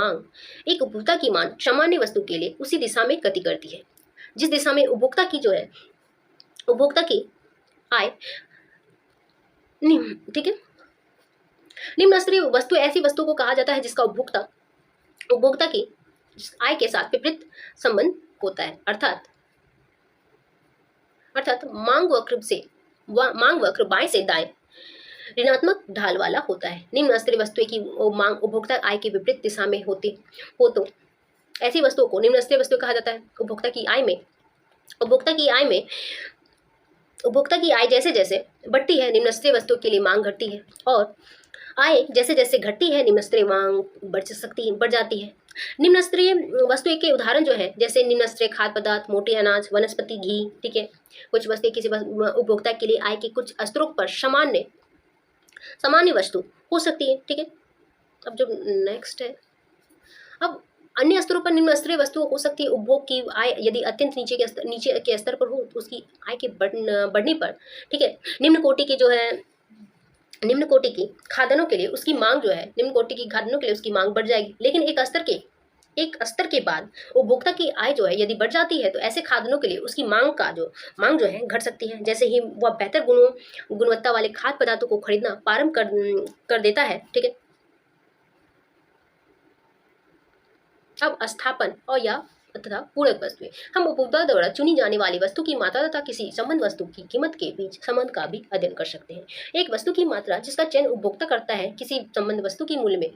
मांग सामान्य वस्तु के लिए उसी दिशा में गति करती है जिस दिशा में उपभोक्ता की आय। ठीक है, निम्न स्तरीय वस्तु ऐसी वस्तु को कहा जाता है जिसका उपभोक्ता की आय के साथ विपरीत संबंध होता है, अर्थात मांग वक्र बाएं से दाएं ऋणात्मक ढाल वाला होता है। निम्न स्तरीय वस्तुएं की मांग उपभोक्ता आय के विपरीत दिशा में हो तो ऐसी वस्तुओं को निम्न स्तरीय वस्तु कहा जाता है। उपभोक्ता की आय जैसे जैसे बढ़ती है निम्न स्तरीय वस्तुओं के लिए मांग घटती है और आय जैसे जैसे घटती है निम्न स्तरीय मांग बढ़ जाती है। निम्न स्तरीय वस्तु के उदाहरण जो है जैसे निम्न स्तरीय खाद्य पदार्थ, मोटे अनाज, वनस्पति घी। ठीक है, कुछ वस्तुएं किसी उपभोक्ता के लिए आय के कुछ स्तरों पर सामान्य वस्तु हो सकती है। ठीक है, अब जो नेक्स्ट है, अब अन्य स्तरों पर निम्न स्तरीय वस्तु हो सकती है। उपभोग की आय यदि अत्यंत नीचे के स्तर पर हो तो उसकी आय के बढ़ने पर, ठीक है, निम्न कोटि की खाद्यान्नों के लिए उसकी मांग बढ़ जाएगी। लेकिन एक स्तर के बाद उपभोक्ता की आय जो है यदि बढ़ जाती है तो ऐसे खाद्यान्नों के लिए उसकी मांग जो है घट सकती है। जैसे ही वह बेहतर गुणवत्ता वाले खाद्य पदार्थों को खरीदना प्रारंभ कर देता है। ठीक है, अब स्थापन और या तथा पूरक वस्तुएं, हम उपभोक्ता द्वारा चुनी जाने वाली वस्तु की मात्रा तथा किसी संबंध वस्तु की कीमत के बीच संबंध का भी अध्ययन कर सकते हैं। एक वस्तु की मात्रा जिसका चयन उपभोक्ता करता है किसी संबंध वस्तु की मूल्य में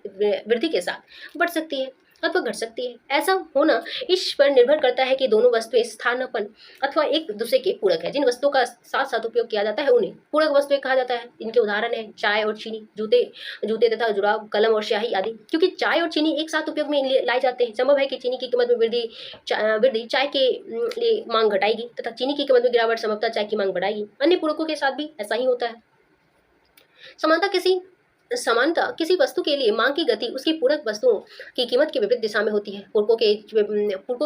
वृद्धि के साथ बढ़ सकती है अथवा घट सकती है। ऐसा होना इस पर निर्भर करता है कि दोनों वस्तुएं स्थानापन्न अथवा एक दूसरे के पूरक है। जिन वस्तुओं का साथ साथ उपयोग किया जाता है उन्हें पूरक वस्तुएं कहा जाता है। इनके उदाहरण है चाय और चीनी, जूते तथा जुराब, कलम और स्याही आदि। क्योंकि चाय और चीनी एक साथ उपयोग में लाए जाते हैं, संभव है कि चीनी की कीमत में वृद्धि चाय के लिए मांग घटाएगी तथा चीनी की कीमत में गिरावट संभवतः चाय की मांग बढ़ाएगी। अन्य पूरकों के साथ भी ऐसा ही होता है। समानता किसी वस्तु के लिए मांग की गति उसकी पूरक वस्तुओं की कीमत के विपरीत दिशा में होती है। पूरकों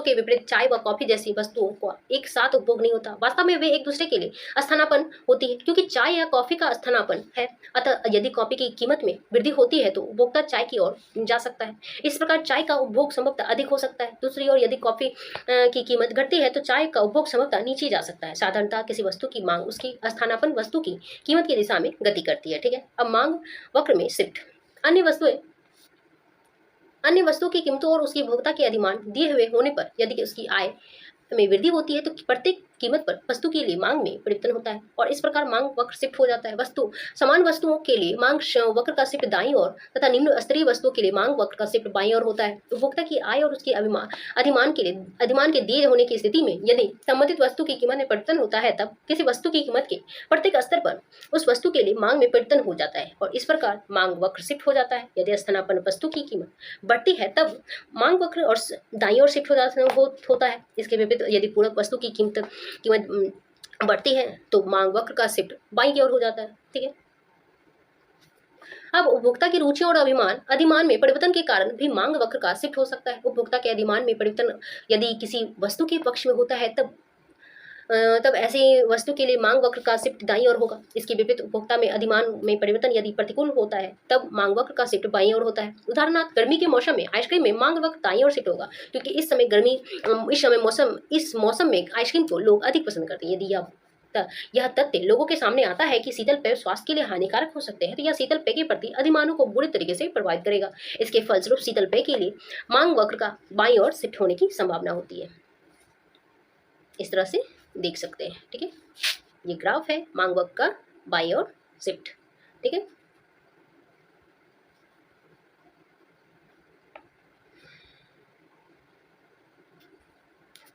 के विपरीत चाय व कॉफी जैसी वस्तुओं को एक साथ उपभोग नहीं होता। वास्तव में वे एक दूसरे के लिए स्थानापन्न होती है क्योंकि चाय या कॉफी का स्थानापन्न है। अतः यदि कॉफी की कीमत में वृद्धि होती है तो उपभोक्ता चाय की ओर जा सकता है। इस प्रकार चाय का उपभोग संभवतः अधिक हो सकता है। दूसरी ओर यदि कॉफी की कीमत घटती है तो चाय का उपभोग संभवतः नीचे जा सकता है। साधारणतः किसी वस्तु की मांग उसकी स्थानापन्न वस्तु की कीमत की दिशा में गति करती है। ठीक है, अब मांग वक्र में शिफ्ट, अन्य वस्तुओं की कीमतों और उसकी उपभोक्ता के अधिमान दिए हुए होने पर यदि उसकी आय में वृद्धि होती है तो प्रत्येक कीमत पर वस्तु के लिए मांग में परिवर्तन होता है और इस प्रकार मांग वक्र शिफ्ट हो जाता है। समान वस्तुओं के लिए मांग वक्र का शिफ्ट दाईं ओर तथा निम्न स्तरीय वस्तुओं के लिए मांग वक्र का शिफ्ट बाईं ओर होता है। उपभोक्ता की आय और उसके अधिमान के दिए होने की स्थिति में यदि संबंधित वस्तु की कीमत में परिवर्तन होता है तब किसी वस्तु की कीमत के प्रत्येक स्तर पर उस वस्तु के लिए मांग में परिवर्तन हो जाता है और इस प्रकार मांग वक्र शिफ्ट हो जाता है। यदि स्थानापन्न वस्तु की कीमत बढ़ती है तब मांग वक्र और दाईं ओर शिफ्ट होता है। इसके विपरीत यदि पूरक वस्तु की कीमत बढ़ती है तो मांग वक्र का शिफ्ट बाईं की ओर हो जाता है। ठीक है। अब उपभोक्ता की रुचि और अधिमान में परिवर्तन के कारण भी मांग वक्र का शिफ्ट हो सकता है। उपभोक्ता के अधिमान में परिवर्तन यदि किसी वस्तु के पक्ष में होता है तब ऐसी वस्तु के लिए मांग वक्र का शिफ्ट दाईं ओर होगा। इसके विपरीत उपभोक्ता में अधिमान में परिवर्तन यदि प्रतिकूल होता है तब मांग वक्र का शिफ्ट बाईं ओर होता है। उदाहरणार्थ गर्मी के मौसम में आइसक्रीम में मांग वक्र दाईं ओर शिफ्ट होगा क्योंकि इस मौसम में आइसक्रीम को लोग अधिक पसंद करते हैं। यदि यह तथ्य लोगों के सामने आता है कि शीतल पेय स्वास्थ्य के लिए हानिकारक हो सकते हैं तो यह शीतल पेय के प्रति अधिमानों को बुरे तरीके से प्रभावित करेगा। इसके फलस्वरूप शीतल पेय के लिए मांग वक्र का बाईं ओर शिफ्ट होने की संभावना होती है। इस तरह से देख सकते हैं। ठीक है, ये ग्राफ है मांग वक्र का बाईं ओर शिफ्ट। ठीक है,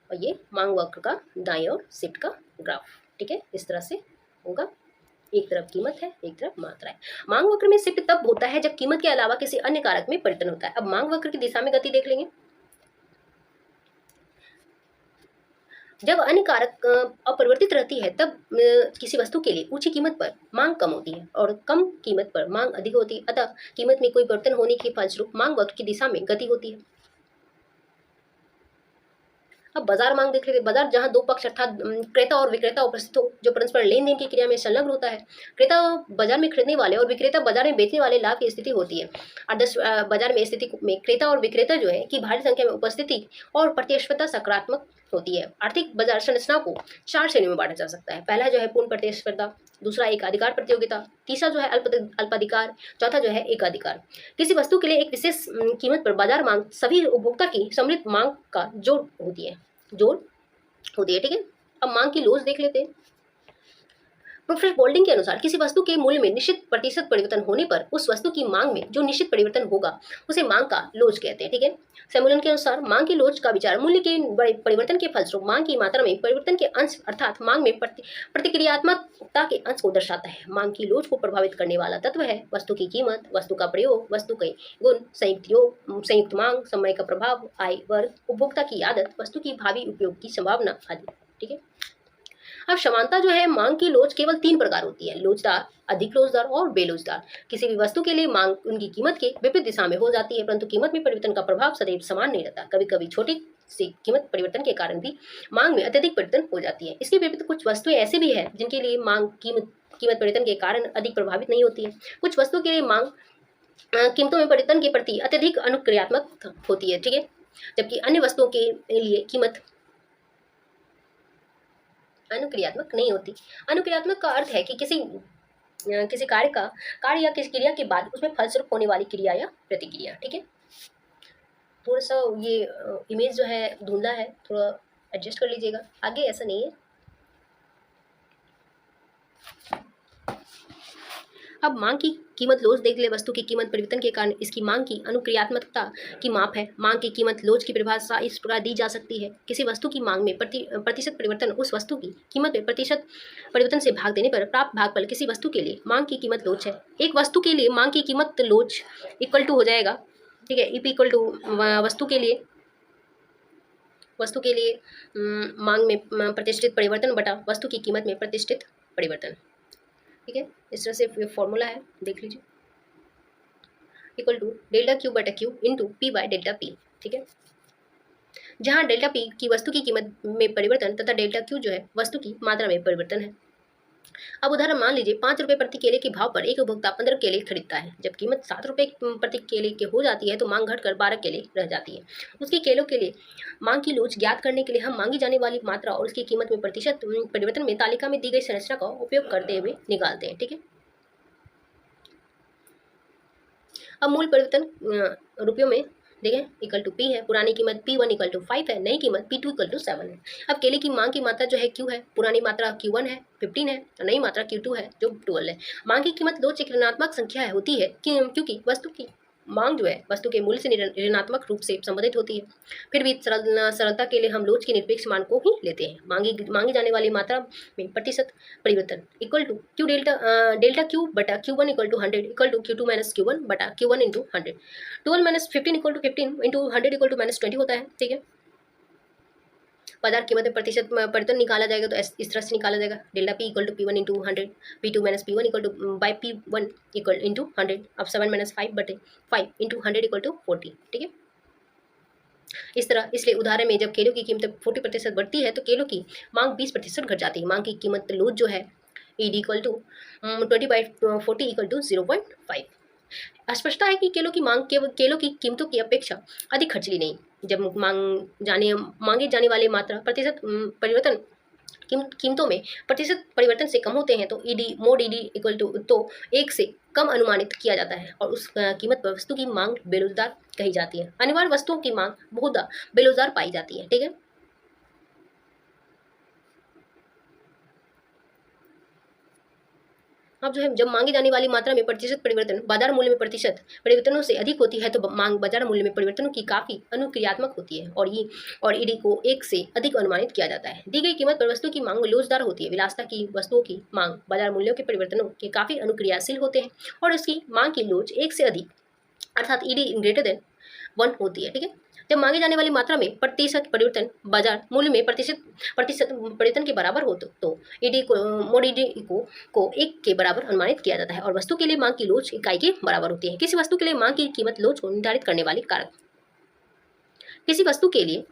और ये मांग वक्र का दाईं ओर शिफ्ट का ग्राफ। ठीक है, इस तरह से होगा। एक तरफ कीमत है, एक तरफ मात्रा है। मांग वक्र में शिफ्ट तब होता है जब कीमत के अलावा किसी अन्य कारक में परिवर्तन होता है। अब मांग वक्र की दिशा में गति देख लेंगे। जब अन्य कारक अपरिवर्तित रहती है तब किसी वस्तु के लिए ऊंची कीमत पर मांग कम होती है और कम कीमत पर मांग अधिक होती है। अतः कीमत में कोई परिवर्तन होने के फलस्वरूप मांग वक्र की दिशा में गति होती है। अब बाजार मांग देख लेते। बाजार जहां दो पक्ष अर्थात क्रेता और विक्रेता उपस्थित हो जो परस्पर लेन देन की क्रिया में संलग्न होता है। क्रेता बाजार में खरीदने वाले और विक्रेता बाजार में बेचने वाले लाभ की स्थिति होती है। आदर्श बाजार में स्थिति में क्रेता और विक्रेता जो है कि भारी संख्या में उपस्थिति और प्रतिस्पर्धा सकारात्मक होती है। आर्थिक बाजार संरचना को 4 श्रेणियों में बांटा जा सकता है। पहला जो है पूर्ण प्रतिस्पर्धा, दूसरा एक अधिकार प्रतियोगिता, तीसरा जो है अल्पाधिकार, चौथा जो है एकाधिकार। किसी वस्तु के लिए एक विशेष कीमत पर बाजार मांग सभी उपभोक्ता की सम्मिलित मांग का जोड़ होती है। ठीक है। अब मांग की लोच देख लेते हैं। प्रोफेसर बोल्डिंग के अनुसार किसी वस्तु के मूल्य में निश्चित प्रतिशत परिवर्तन होने पर उस वस्तु की मांग में जो निश्चित परिवर्तन होगा उसे मांग का लोच कहते हैं। ठीक है। सैमुलन के अनुसार मांग की लोच का विचार मूल्य के परिवर्तन के फलस्वरूप मांग की मात्रा में परिवर्तन के अंश अर्थात मांग में प्रतिक्रियात्मकता के अंश को दर्शाता है। मांग की लोच को प्रभावित करने वाला तत्व है वस्तु की कीमत, वस्तु का प्रयोग, वस्तु के गुण, संयुक्त मांग, समय का प्रभाव, आय वर्ग, उपभोक्ता की आदत, वस्तु की भावी उपयोग की संभावना आदि। ठीक है। अब समानता जो है मांग की लोच केवल 3 प्रकार होती है: लोचदार, अधिक लोचदार और बेलोचदार। किसी भी वस्तु के लिए मांग उनकी कीमत के विपरीत दिशा में हो जाती है परंतु कीमत में परिवर्तन का प्रभाव सदैव समान नहीं रहता। कभी कभी छोटी सी कीमत परिवर्तन के कारण भी मांग में अत्यधिक परिवर्तन हो जाती है। इसके विपरीत कुछ वस्तुएं ऐसी भी है जिनके लिए मांग कीमत परिवर्तन के कारण अधिक प्रभावित नहीं होती है। कुछ वस्तुओं के लिए मांग कीमतों में परिवर्तन के प्रति अत्यधिक अनुक्रियात्मक होती है। ठीक है, जबकि अन्य वस्तुओं के लिए कीमत अनुक्रियात्मक नहीं होती। अनुक्रियात्मक का अर्थ है कि किसी कार्य या किसी क्रिया के बाद उसमें फलस्वरूप होने वाली क्रिया या प्रतिक्रिया। ठीक है, थोड़ा सा ये इमेज जो है धुंधला है, थोड़ा एडजस्ट कर लीजिएगा। आगे ऐसा नहीं है। अब मांग की कीमत लोच देख ले। वस्तु की कीमत परिवर्तन के कारण इसकी मांग की अनुक्रियात्मकता की माप है। मांग की कीमत लोच की परिभाषा इस प्रकार दी जा सकती है: किसी वस्तु की मांग में प्रतिशत परिवर्तन उस वस्तु की कीमत में प्रतिशत परिवर्तन से भाग देने पर प्राप्त भागफल किसी वस्तु के लिए मांग की कीमत लोच है। एक वस्तु के लिए मांग की कीमत लोच इक्वल टू हो जाएगा। ठीक है, ईपी इक्वल टू वस्तु के लिए मांग में प्रतिष्ठित परिवर्तन बटा वस्तु की कीमत में प्रतिष्ठित परिवर्तन। ठीक है, इस तरह से फॉर्मूला है, देख लीजिए। इक्वल टू डेल्टा क्यू बटा Q into P by delta P. ठीक है, जहाँ डेल्टा पी की वस्तु की कीमत में परिवर्तन तथा डेल्टा क्यू जो है वस्तु की मात्रा में परिवर्तन है। अब उदाहरण मान लीजिए 5 रुपये प्रति केले के भाव पर एक उपभोक्ता 15 केले खरीदता है। जब कीमत 7 रुपये प्रति केले के हो जाती है तो मांग घटकर 12 केले रह जाती है। उसके केलों के लिए मांग की लोच ज्ञात करने के लिए हम मांगी जाने वाली मात्रा और उसकी कीमत में प्रतिशत परिवर्तन में तालिका में दी गई संरचना का उपयोग करते हुए निकालते हैं। ठीक है, अब मूल परिवर्तन रुपयों में देखें इक्वल टू पी है, पुरानी कीमत P1 इक्वल टू 5 है, नई कीमत P2 इक्वल टू 7 है। अब केले की मांग की मात्रा जो है Q है, पुरानी मात्रा Q1 है 15 है और नई मात्रा Q2 है जो 12 है। मांग की कीमत लोच एक ऋणात्मक संख्या होती है क्योंकि वस्तु की मांग जो है वस्तु के मूल्य से ऋणात्मक रूप से संबंधित होती है। फिर भी सरलता के लिए हम लोच के निरपेक्ष मान को ही लेते हैं। मांगी जाने वाली मात्रा में प्रतिशत परिवर्तन equal to Q delta Q बटा Q1 equal to 100 equal to Q2 minus Q1 बटा Q1 into 100। 12 minus 15 equal to 15 into 100 equal to minus 20 होता है। ठीक है, पदार्थ कीमत में प्रतिशत परिवर्तन निकाला जाएगा तो इस तरह से निकाला जाएगा, delta P equal to P1 into 100 P2 minus P1 equal to by P1 equal into 100। अब 7 माइनस 5 बटे 5 इंटू 100 इक्वल टू 40। ठीक है, इस तरह इसलिए उदाहरण में जब केलों की कीमत 40% बढ़ती है तो केलों की मांग 20% घट जाती है। मांग की कीमत लोच जो है ED equal to 20/40 equal to 0.5। स्पष्टता है कि केलों की कीमतों की अपेक्षा अधिक खर्चीली नहीं। जब मांगे जाने वाले मात्रा प्रतिशत परिवर्तन कीमतों में प्रतिशत परिवर्तन से कम होते हैं तो मोड ईडी इक्वल टू तो 1 से कम अनुमानित किया जाता है और उस कीमत पर वस्तु की मांग बेरोजगार कही जाती है। अनिवार्य वस्तुओं की मांग बहुधा बेरोजगार पाई जाती है। ठीक है, अब जो है जब मांगी जाने वाली मात्रा में प्रतिशत परिवर्तन बाजार मूल्य में प्रतिशत परिवर्तनों से अधिक होती है तो मांग बाजार मूल्य में परिवर्तनों की काफी अनुक्रियात्मक होती है और ईडी को 1 से अधिक अनुमानित किया जाता है। दी गई कीमत पर वस्तु की मांग लोचदार होती है। विलासिता की वस्तुओं की मांग बाजार मूल्यों के परिवर्तनों के काफी अनुक्रियाशील होते हैं और उसकी मांग की लोच 1 से अधिक अर्थात ईडी ग्रेटर देन 1 होती है। ठीक है, जब मांगे जाने वाली मात्रा में प्रतिशत परिवर्तन बाजार मूल्य में प्रतिशत परिवर्तन के बराबर हो तो ईडी को मोड ईडी को 1 के बराबर अनुमानित किया जाता है और वस्तु के लिए मांग की लोच इकाई के बराबर होती है। किसी वस्तु के लिए मांग की कीमत लोच को निर्धारित करने वाली कारक। किसी वस्तु के लिए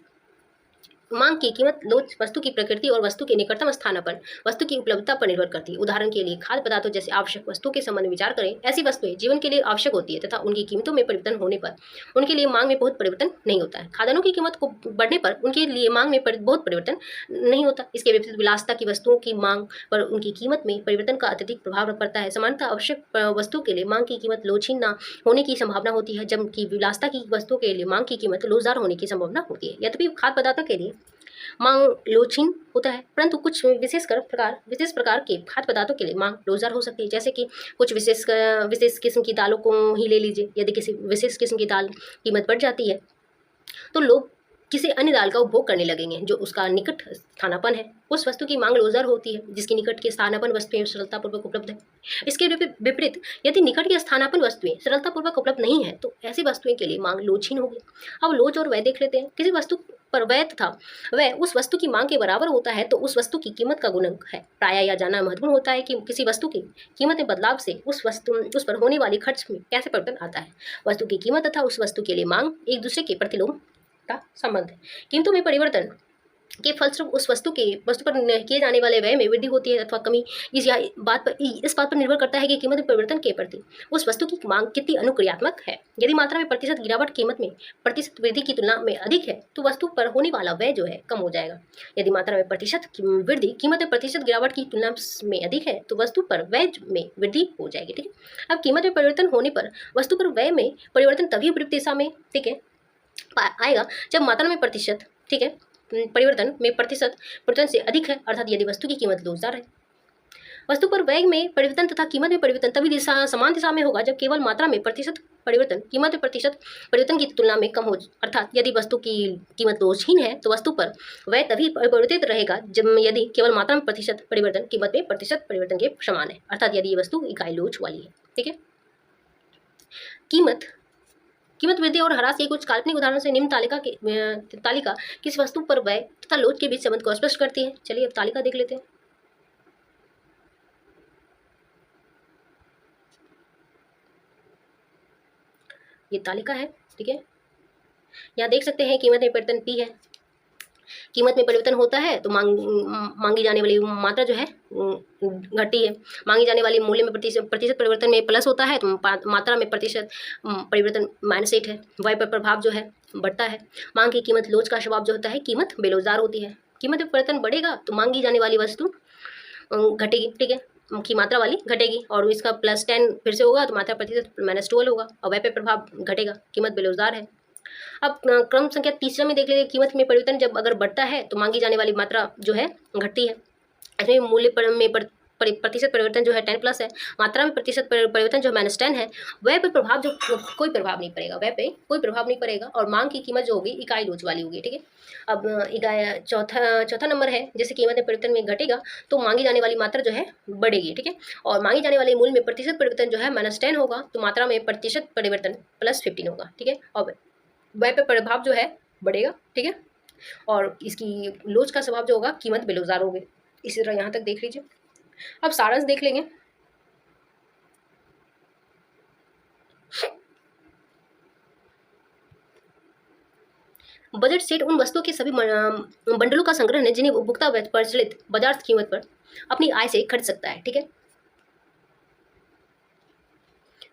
मांग की कीमत लोच वस्तु की प्रकृति और वस्तु के निकटतम स्थानापन्न वस्तु की उपलब्धता पर निर्भर करती है। उदाहरण के लिए खाद्य पदार्थों जैसे आवश्यक वस्तुओं के संबंध में विचार करें। ऐसी वस्तुएं जीवन के लिए आवश्यक होती है तथा उनकी कीमतों में परिवर्तन होने पर उनके लिए मांग में बहुत परिवर्तन नहीं होता है। खाद्यान्नों की कीमत को बढ़ने पर उनके लिए मांग में बहुत परिवर्तन नहीं होता। इसके विपरीत विलासिता की वस्तुओं की मांग पर उनकी कीमत में परिवर्तन का अत्यधिक प्रभाव पड़ता है। सामान्यतः आवश्यक वस्तु के लिए मांग की कीमत लोचहीन न होने की संभावना होती है जबकि विलासिता की वस्तुओं के लिए मांग की कीमत लोचदार होने की संभावना होती है। यद्यपि खाद्य पदार्थों के लिए मांग लोचहीन होता है परंतु कुछ विशेष प्रकार के खाद्य पदार्थों के लिए मांग लोचदार हो सकती है। जैसे कि कुछ विशेष किस्म की दालों को ही ले लीजिए। यदि किसी विशेष किस्म की दाल कीमत बढ़ जाती है तो लोग किसी अन्य दाल का उपभोग करने लगेंगे जो उसका निकट स्थानापन्न है। उस वस्तु की मांग लोचदार होती है जिसकी निकट के स्थानापन्न वस्तुएं सरलतापूर्वक उपलब्ध है। इसके विपरीत यदि निकट की स्थानापन्न वस्तुएं सरलतापूर्वक उपलब्ध नहीं है तो ऐसी वस्तुएं के लिए मांग लोचहीन होगी। अब लोच और व्यय देख लेते हैं। किसी वस्तु पर व्यय तथा वह उस वस्तु की मांग के बराबर होता है तो उस वस्तु की कीमत का गुणक है। प्रायः यह जानना महत्वपूर्ण होता है कि किसी वस्तु की कीमत में बदलाव से उस पर होने वाली खर्च में कैसे परिवर्तन आता है। वस्तु की कीमत तथा उस वस्तु के लिए मांग एक दूसरे के प्रतिलोम का संबंध है। कीमतों में परिवर्तन के फलस्वरूप उस वस्तु पर किए जाने वाले व्यय में वृद्धि होती है अथवा कमी। इस बात पर निर्भर करता है कि कीमत में परिवर्तन के प्रति उस वस्तु की मांग कितनी अनुक्रियात्मक है। यदि मात्रा में प्रतिशत गिरावट कीमत में प्रतिशत वृद्धि की तुलना में अधिक है तो वस्तु पर होने वाला व्यय जो है कम हो जाएगा। यदि मात्रा में प्रतिशत वृद्धि कीमत में प्रतिशत गिरावट की तुलना में अधिक है तो वस्तु पर व्यय में वृद्धि हो जाएगी। ठीक है, अब कीमत में परिवर्तन होने पर वस्तु पर व्यय में परिवर्तन तभी विपरीत दिशा में ठीक है आएगा जब मात्रा में प्रतिशत ठीक है परिवर्तन में प्रतिशत परिवर्तन से अधिक है अर्थात यदि वस्तु की कीमत लोचदार है। वस्तु पर व्यय में परिवर्तन तथा कीमत में परिवर्तन तभी समान दिशा में होगा जब केवल मात्रा में प्रतिशत परिवर्तन कीमत में प्रतिशत परिवर्तन की तुलना में कम हो। अर्थात यदि वस्तु की कीमत लोचहीन है तो वस्तु पर व्यय तभी परिवर्तित रहेगा जब यदि केवल मात्रा में प्रतिशत परिवर्तन कीमत में प्रतिशत परिवर्तन के समान है अर्थात यदि ये वस्तु इकाई लोच वाली है। ठीक है, कीमत वृद्धि और ह्रास के कुछ काल्पनिक उदाहरणों से निम्न तालिका किस वस्तु पर व्यय तथा लोच के बीच संबंध को स्पष्ट करती है। चलिए अब तालिका देख लेते हैं। ये तालिका है। ठीक है, यहाँ देख सकते हैं कीमत में परिवर्तन P है। कीमत में परिवर्तन होता है तो मांगी जाने वाली मात्रा जो है घटती है। मांगी जाने वाली मूल्य में प्रतिशत परिवर्तन में प्लस होता है तो मात्रा में प्रतिशत परिवर्तन -8 है। व्यय पर प्रभाव जो है बढ़ता है। मांग की कीमत लोच का स्वभाव जो होता है कीमत बेरोजगार होती है। कीमत में परिवर्तन बढ़ेगा तो मांगी जाने वाली वस्तु घटेगी। ठीक है, की मात्रा वाली घटेगी और इसका +10 फिर से होगा तो मात्रा प्रतिशत -12 होगा और व्यय पर प्रभाव घटेगा। कीमत बेरोजगार है। अब क्रम संख्या तीसरा में देख लीजिए, कीमत में परिवर्तन जब अगर बढ़ता है तो मांगी जाने वाली मात्रा जो है घटती है। इसमें मूल्य प्रतिशत परिवर्तन जो है 10+ है, मात्रा में प्रतिशत परिवर्तन जो -10 है, वह पे प्रभाव जो कोई प्रभाव नहीं पड़ेगा, वह पे कोई प्रभाव नहीं पड़ेगा और मांग की कीमत जो होगी इकाई लोच वाली होगी। ठीक है। अब चौथा नंबर है, जैसे कीमत में परिवर्तन में घटेगा तो मांगी जाने वाली मात्रा जो है बढ़ेगी। ठीक है। और मांगी जाने वाले मूल्य में प्रतिशत परिवर्तन जो है -10 होगा तो मात्रा में प्रतिशत परिवर्तन +15 होगा। ठीक है। और वह पे प्रभाव जो है बढ़ेगा। ठीक है। और इसकी लोच का स्वभाव जो होगा कीमत बेरोजगार होगी। इसी तरह यहाँ तक देख लीजिए। अब सारांश देख लेंगे। बजट सेट उन वस्तुओं के सभी बंडलों का संग्रह है जिन्हें उपभोक्ता प्रचलित बाजार कीमत पर अपनी आय से खरीद सकता है। ठीक है।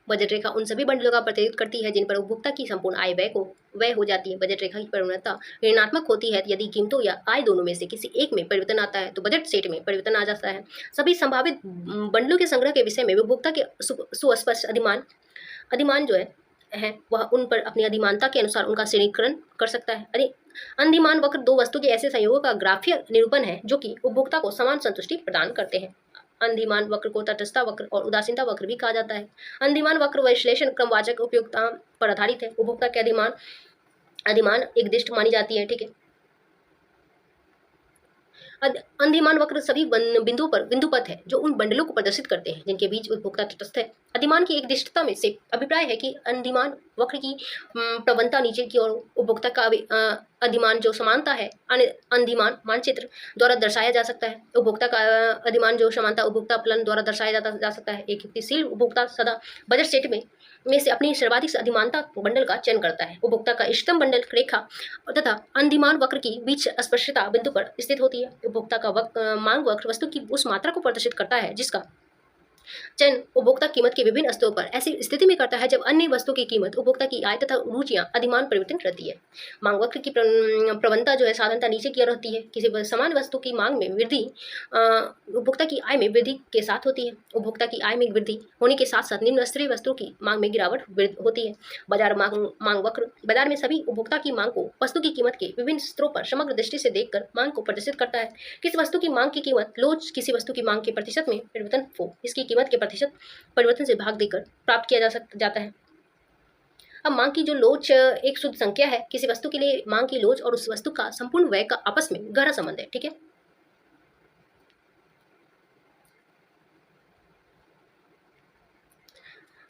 बजट रेखा उन सभी बंडलों का प्रतिनिधित्व करती है जिन पर उपभोक्ता की संपूर्ण आय व्यय हो जाती है। बजट रेखा की प्रवणता ऋणात्मक होती है यदि कीमतों या आय दोनों में से किसी एक में परिवर्तन आता है तो बजट सेट में परिवर्तन आ जाता है। सभी संभावित बंडलों के संग्रह के विषय में उपभोक्ता के सुस्पष्ट अधिमान जो है वह उन पर अपनी अधिमानता के अनुसार उनका श्रेणीकरण कर सकता है। अधिमान वक्र दो वस्तु के ऐसे संयोगों का ग्राफीय निरूपण है जो कि उपभोक्ता को समान संतुष्टि प्रदान करते हैं। अधिमान वक्र को तटस्थता वक्र और उदासीनता वक्र भी कहा जाता है। अधिमान वक्र विश्लेषण क्रमवाचक उपयोगिता पर आधारित है। उपभोक्ता के अधिमान एक दिष्ट मानी जाती है। ठीक है। अधिमान वक्र सभी बिंदुपथ है जो उन बंडलों को प्रदर्शित करते हैं जिनके बीच उपभोक्ता तटस्थ है। अधिमान की एक दिष्टता में से अभिप्राय है कि अधिमान वक्र की प्रवणता नीचे की ओर उपभोक्ता का अधिमान जो समानता है अधिमान मानचित्र द्वारा दर्शाया जा सकता है। उपभोक्ता का अधिमान जो समानता उपभोक्ता फलन द्वारा दर्शाया जा सकता है। एक युक्तिशील उपभोक्ता सदा बजट सेट में से अपनी सर्वाधिक अधिमानता बंडल का चयन करता है। उपभोक्ता का इष्टतम बंडल रेखा तथा अधिमान वक्र की बीच स्पर्शता बिंदु पर स्थित होती है। उपभोक्ता का मांग वक्र वस्तु की उस मात्रा को प्रदर्शित करता है जिसका चयन उपभोक्ता कीमत के विभिन्न स्तरों पर ऐसी स्थिति में करता है जब अन्य वस्तु की कीमत उपभोक्ता की आय तथा रुचियां अधिमान परिवर्तन करती है। मांग वक्र की प्रवणता जो है साधारणतः नीचे की ओर रहती है। किसी समान वस्तु की मांग में वृद्धि उपभोक्ता की आय में वृद्धि के साथ होती है। उपभोक्ता की आय में वृद्धि होने के साथ साथ निम्न स्तरीय वस्तुओं की मांग में गिरावट होती है। बाजार मांग वक्र बाजार में सभी उपभोक्ता की मांग को वस्तु की कीमत के विभिन्न स्तरों पर समग्र दृष्टि से देखकर मांग को प्रदर्शित करता है। किसी वस्तु की मांग की कीमत लोच किसी वस्तु की मांग के प्रतिशत में परिवर्तन को इसकी कीमत के प्रतिशत परिवर्तन से भाग देकर प्राप्त किया जाता है। अब मांग की जो लोच एक शुद्ध संख्या है। किसी वस्तु के लिए मांग की लोच और उस वस्तु का संपूर्ण व्यय का आपस में गहरा संबंध है। ठीक है।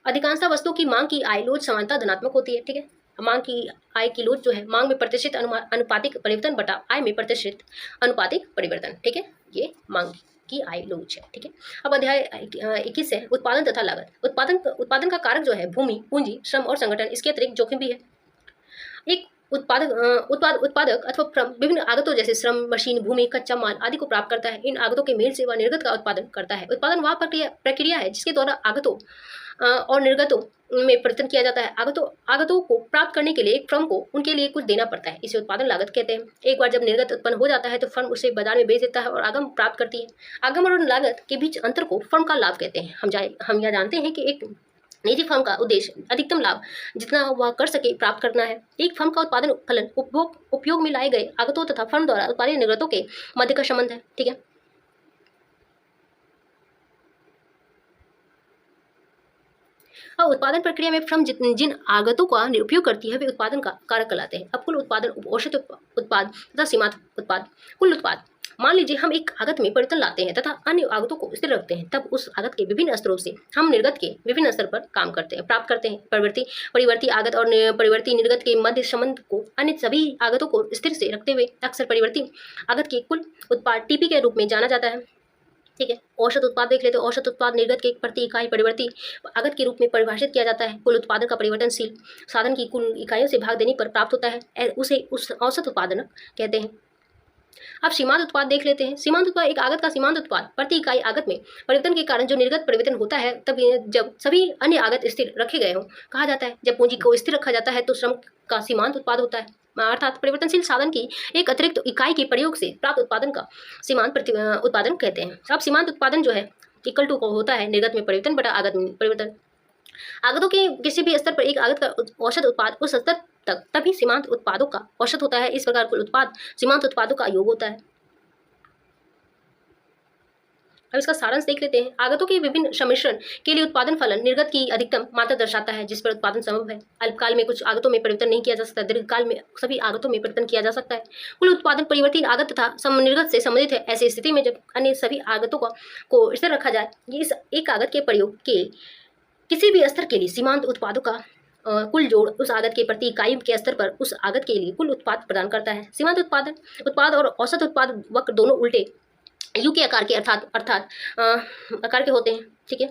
अधिकांशतः वस्तुओं की मांग की आय लोच समानता धनात्मक होती है। ठीक है। मांग की आय की लोच जो है मांग में प्रतिशत अनुपातिक परिवर्तन बटा आय में प्रतिशत अनुपातिक परिवर्तन। ठीक है। ये मांग की आय लोच है। ठीक है। अब अध्याय 21 है उत्पादन तथा लागत। उत्पादन का कारक जो है भूमि, पूंजी, श्रम और संगठन, इसके अतिरिक्त जोखिम भी है। एक उत्पादक अथवा फर्म विभिन्न आगतों जैसे श्रम, मशीन, भूमि, कच्चा माल आदि को प्राप्त करता है। इन आगतों के मेल से वह निर्गत का उत्पादन करता है। उत्पादन वह प्रक्रिया है जिसके द्वारा आगतों और निर्गतों में परिवर्तन किया जाता है। आगतों को प्राप्त करने के लिए एक फर्म को उनके लिए कुछ देना पड़ता है। इसे उत्पादन लागत कहते हैं। एक बार जब निर्गत उत्पन्न हो जाता है तो फर्म उसे बाजार में बेच देता है और आगम प्राप्त करती है। आगम और लागत के बीच अंतर को फर्म का लाभ कहते हैं। हम यह जानते हैं कि एक निजी फर्म का उद्देश्य अधिकतम लाभ जितना वह कर सके प्राप्त करना है। एक फर्म का उत्पादन फलन उपयोग में लाए गए आगतों तथा फर्म द्वारा उत्पादित निर्गतों के मध्य का संबंध है। ठीक है। अब उत्पादन प्रक्रिया में फर्म जिन आगतों का उपयोग करती है वे उत्पादन का कारक कहलाते हैं। अब कुल उत्पादन, औसत उत्पाद तथा सीमांत उत्पाद। कुल उत्पाद, मान लीजिए हम एक आगत में परिवर्तन लाते हैं तथा अन्य आगतों को स्थिर रखते हैं, तब उस आगत के विभिन्न स्तरों से हम निर्गत के विभिन्न स्तर पर काम करते हैं, प्राप्त करते हैं। परिवर्ती आगत और परिवर्ती निर्गत के मध्य संबंध को अन्य सभी आगतों को स्थिर से रखते हुए अक्सर परिवर्ती आगत के कुल उत्पाद टीपी के रूप में जाना जाता है। ठीक है। औसत उत्पाद देख लेते हैं। औसत उत्पाद निर्गत के प्रति इकाई परिवर्ती आगत के रूप में परिभाषित किया जाता है। कुल उत्पादन का परिवर्तनशील साधन की कुल इकाइयों से भाग देने पर प्राप्त होता है, उसे उस औसत उत्पादन कहते हैं। अब सीमांत उत्पाद देख लेते हैं। सीमांत उत्पाद एक आगत का सीमांत उत्पाद प्रति इकाई आगत में परिवर्तन के कारण जो निर्गत परिवर्तन होता है तब जब सभी अन्य आगत स्थिर रखे गए हों कहा जाता है। जब पूंजी को स्थिर रखा जाता है तो श्रम का सीमांत उत्पाद होता है, अर्थात परिवर्तनशील साधन की एक अतिरिक्त इकाई के प्रयोग से प्राप्त उत्पादन का सीमांत उत्पादन कहते हैं। अब सीमांत उत्पादन जो है इक्वल टू होता है निर्गत में परिवर्तन बटा आगत में परिवर्तन। आगतों के किसी भी स्तर पर एक आगत का औसत उत्पाद उस स्तर तक तभी सीमांत उत्पादों का औसत होता है। इस प्रकार कुल उत्पाद सीमांत उत्पादों का योग होता है। अब इसका सारांश देख लेते हैं। आगतों के विभिन्न सम्मिश्रण के लिए उत्पादन फलन निर्गत की अधिकतम मात्रा दर्शाता है जिस पर उत्पादन संभव है। अल्पकाल में कुछ आगतों में परिवर्तन नहीं किया जा सकता, दीर्घकाल में सभी आगतों में परिवर्तन किया जा सकता है। कुल उत्पादन परिवर्तित आगत तथा निर्गत से संबंधित है। ऐसी स्थिति में जब अन्य सभी आगतों को स्थिर रखा जाए, इस एक आगत के प्रयोग के किसी भी स्तर के लिए सीमांत उत्पादों का कुल जोड़ उस आगत के प्रति इकाई के स्तर पर उस आगत के लिए कुल उत्पाद प्रदान करता है। सीमांत उत्पाद और औसत उत्पाद वक्र दोनों उल्टे यू के आकार के अर्थात आकार के होते हैं। ठीक है।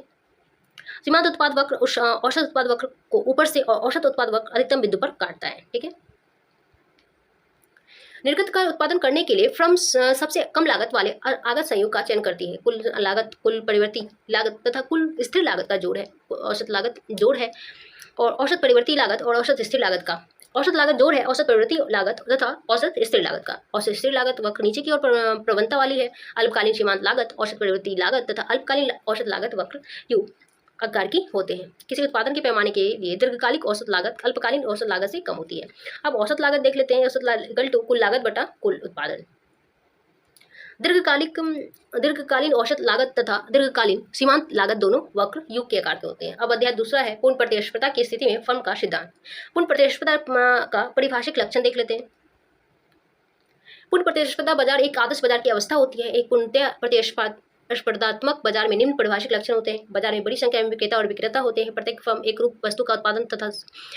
सीमांत उत्पाद वक्र उस औसत उत्पाद वक्र को ऊपर से और औसत उत्पाद वक्र अधिकतम बिंदु पर काटता है। ठीक है। निर्गत का उत्पादन करने के लिए फर्म सबसे कम लागत वाले आगत संयोग का चयन करती है। कुल लागत, कुल परिवर्ती लागत तथा कुल स्थिर लागत का जोड़ है। औसत लागत जोड़ है और औसत परिवर्ती लागत और औसत स्थिर लागत का औसत लागत जोड़ है औसत परिवर्ती लागत तथा औसत स्थिर लागत का। औसत स्थिर लागत वक्र नीचे की ओर प्रवणता वाली है। अल्पकालीन सीमांत लागत, औसत परिवर्ती लागत तथा अल्पकालीन औसत लागत वक्र यू आकार की होते हैं। किसी उत्पादन के पैमाने के लिए दीर्घकालिक औसत लागत अल्पकालीन औसत लागत से कम होती है। अब औसत लागत देख लेते हैं। औसत लागत इक्वल टू कुल लागत बटा कुल उत्पादन। दीर्घकालीन औसत लागत तथा दीर्घकालीन सीमांत लागत दोनों वक्र युग के आकार के होते हैं। अब अध्याय दूसरा है पूर्ण प्रतिस्पर्धा की स्थिति में फर्म का सिद्धांत। पूर्ण प्रतिस्पर्धा का परिभाषिक लक्षण देख लेते हैं। पूर्ण प्रतिस्पर्धा बाजार एक आदर्श बाजार की अवस्था होती है। एक पूर्णतः प्रतिस्पर्धात्मक बाजार में निम्न परिभाषिक लक्षण होते हैं। बाजार में बड़ी संख्या में विक्रेता और विक्रेता होते हैं। प्रत्येक फर्म एक रूप वस्तु का उत्पादन तथा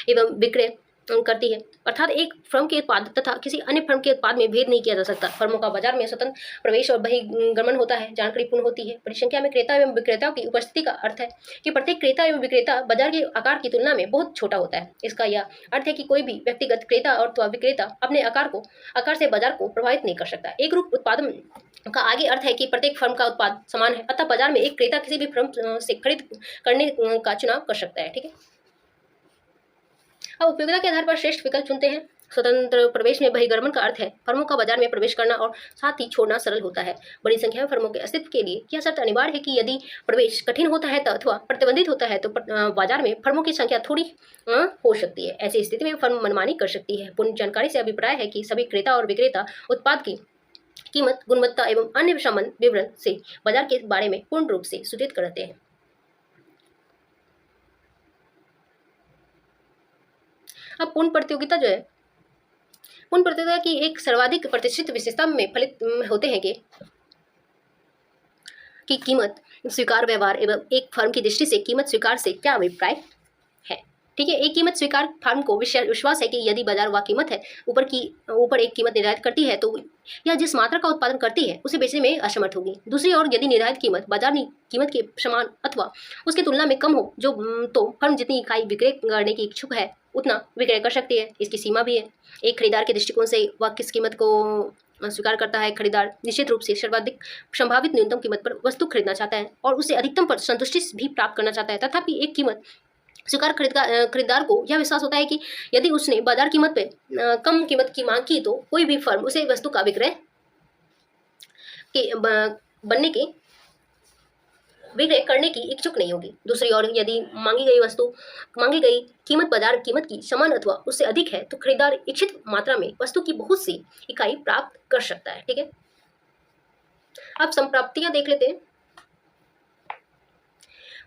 एवं विक्रय करती है, अर्थात एक फर्म के उत्पाद तथा किसी अन्य फर्म के उत्पाद में भेद नहीं किया जा सकता। फर्मों का बाजार में स्वतंत्र प्रवेश और बहिर्गमन होता है। जानकारी पूर्ण होती है। बड़ी संख्या में क्रेता एवं विक्रेताओं की उपस्थिति का अर्थ है कि प्रत्येक क्रेता एवं विक्रेता बाजार के आकार की तुलना में बहुत छोटा होता है। इसका यह अर्थ है कि कोई भी व्यक्तिगत क्रेता और विक्रेता अपने आकार से बाजार को प्रभावित नहीं कर सकता। एक रूप उत्पादन का आगे अर्थ है कि प्रत्येक फर्म का उत्पाद समान है, अतः बाजार में एक क्रेता किसी भी फर्म से खरीद करने का चुनाव कर सकता है। ठीक है। अब उपयोगिता के आधार पर श्रेष्ठ विकल्प चुनते हैं। स्वतंत्र प्रवेश में बहिर्गमन का अर्थ है फर्मों का बाजार में प्रवेश करना और साथ ही छोड़ना सरल होता है। बड़ी संख्या में फर्मों के अस्तित्व के लिए यह शर्त अनिवार्य है कि यदि प्रवेश कठिन होता है अथवा प्रतिबंधित होता है तो बाजार में फर्मों की संख्या थोड़ी हो सकती है। ऐसी स्थिति में फर्म मनमानी कर सकती है। पूर्ण जानकारी से अभिप्राय है कि सभी क्रेता और विक्रेता उत्पाद की कीमत, गुणवत्ता एवं अन्य संबंध विवरण से बाजार के बारे में पूर्ण रूप से सूचित करते हैं। अब पूर्ण प्रतियोगिता जो है, पूर्ण प्रतियोगिता की एक सर्वाधिक प्रतिष्ठित विशेषता में फलित होते हैं कि कीमत स्वीकार व्यवहार एवं एक फर्म की दृष्टि से कीमत स्वीकार से क्या अभिप्राय है। ठीक है। एक कीमत स्वीकार फर्म को विश्वास है कि यदि बाजार वह कीमत है ऊपर एक कीमत निर्धारित करती है तो यह जिस मात्रा का उत्पादन करती है उसे बेचने में असमर्थ होगी। दूसरी ओर यदि निर्धारित कीमत बाजार कीमत के समान अथवा उसकी तुलना में कम हो तो फर्म जितनी इकाई विक्रय करने की इच्छुक है उतना विक्रय कर सकती है। इसकी सीमा भी है। एक खरीदार के दृष्टिकोण से वह किस कीमत को स्वीकार करता है। खरीदार निश्चित रूप से सर्वाधिक संभावित न्यूनतम कीमत पर वस्तु खरीदना चाहता है और उसे अधिकतम पर संतुष्टि भी प्राप्त करना चाहता है। तथापि एक कीमत स्वीकार खरीदार को यह विश्वास होता है कि यदि उसने बाजार कीमत पे कम कीमत की मांग की तो कोई भी फर्म उसे वस्तु का विक्रय करने की इच्छुक नहीं होगी। दूसरी ओर यदि मांगी गई कीमत बाजार कीमत की समान अथवा उससे अधिक है तो खरीदार इच्छित मात्रा में वस्तु की बहुत सी इकाई प्राप्त कर सकता है। ठीक है। अब संप्राप्तियां देख लेते हैं।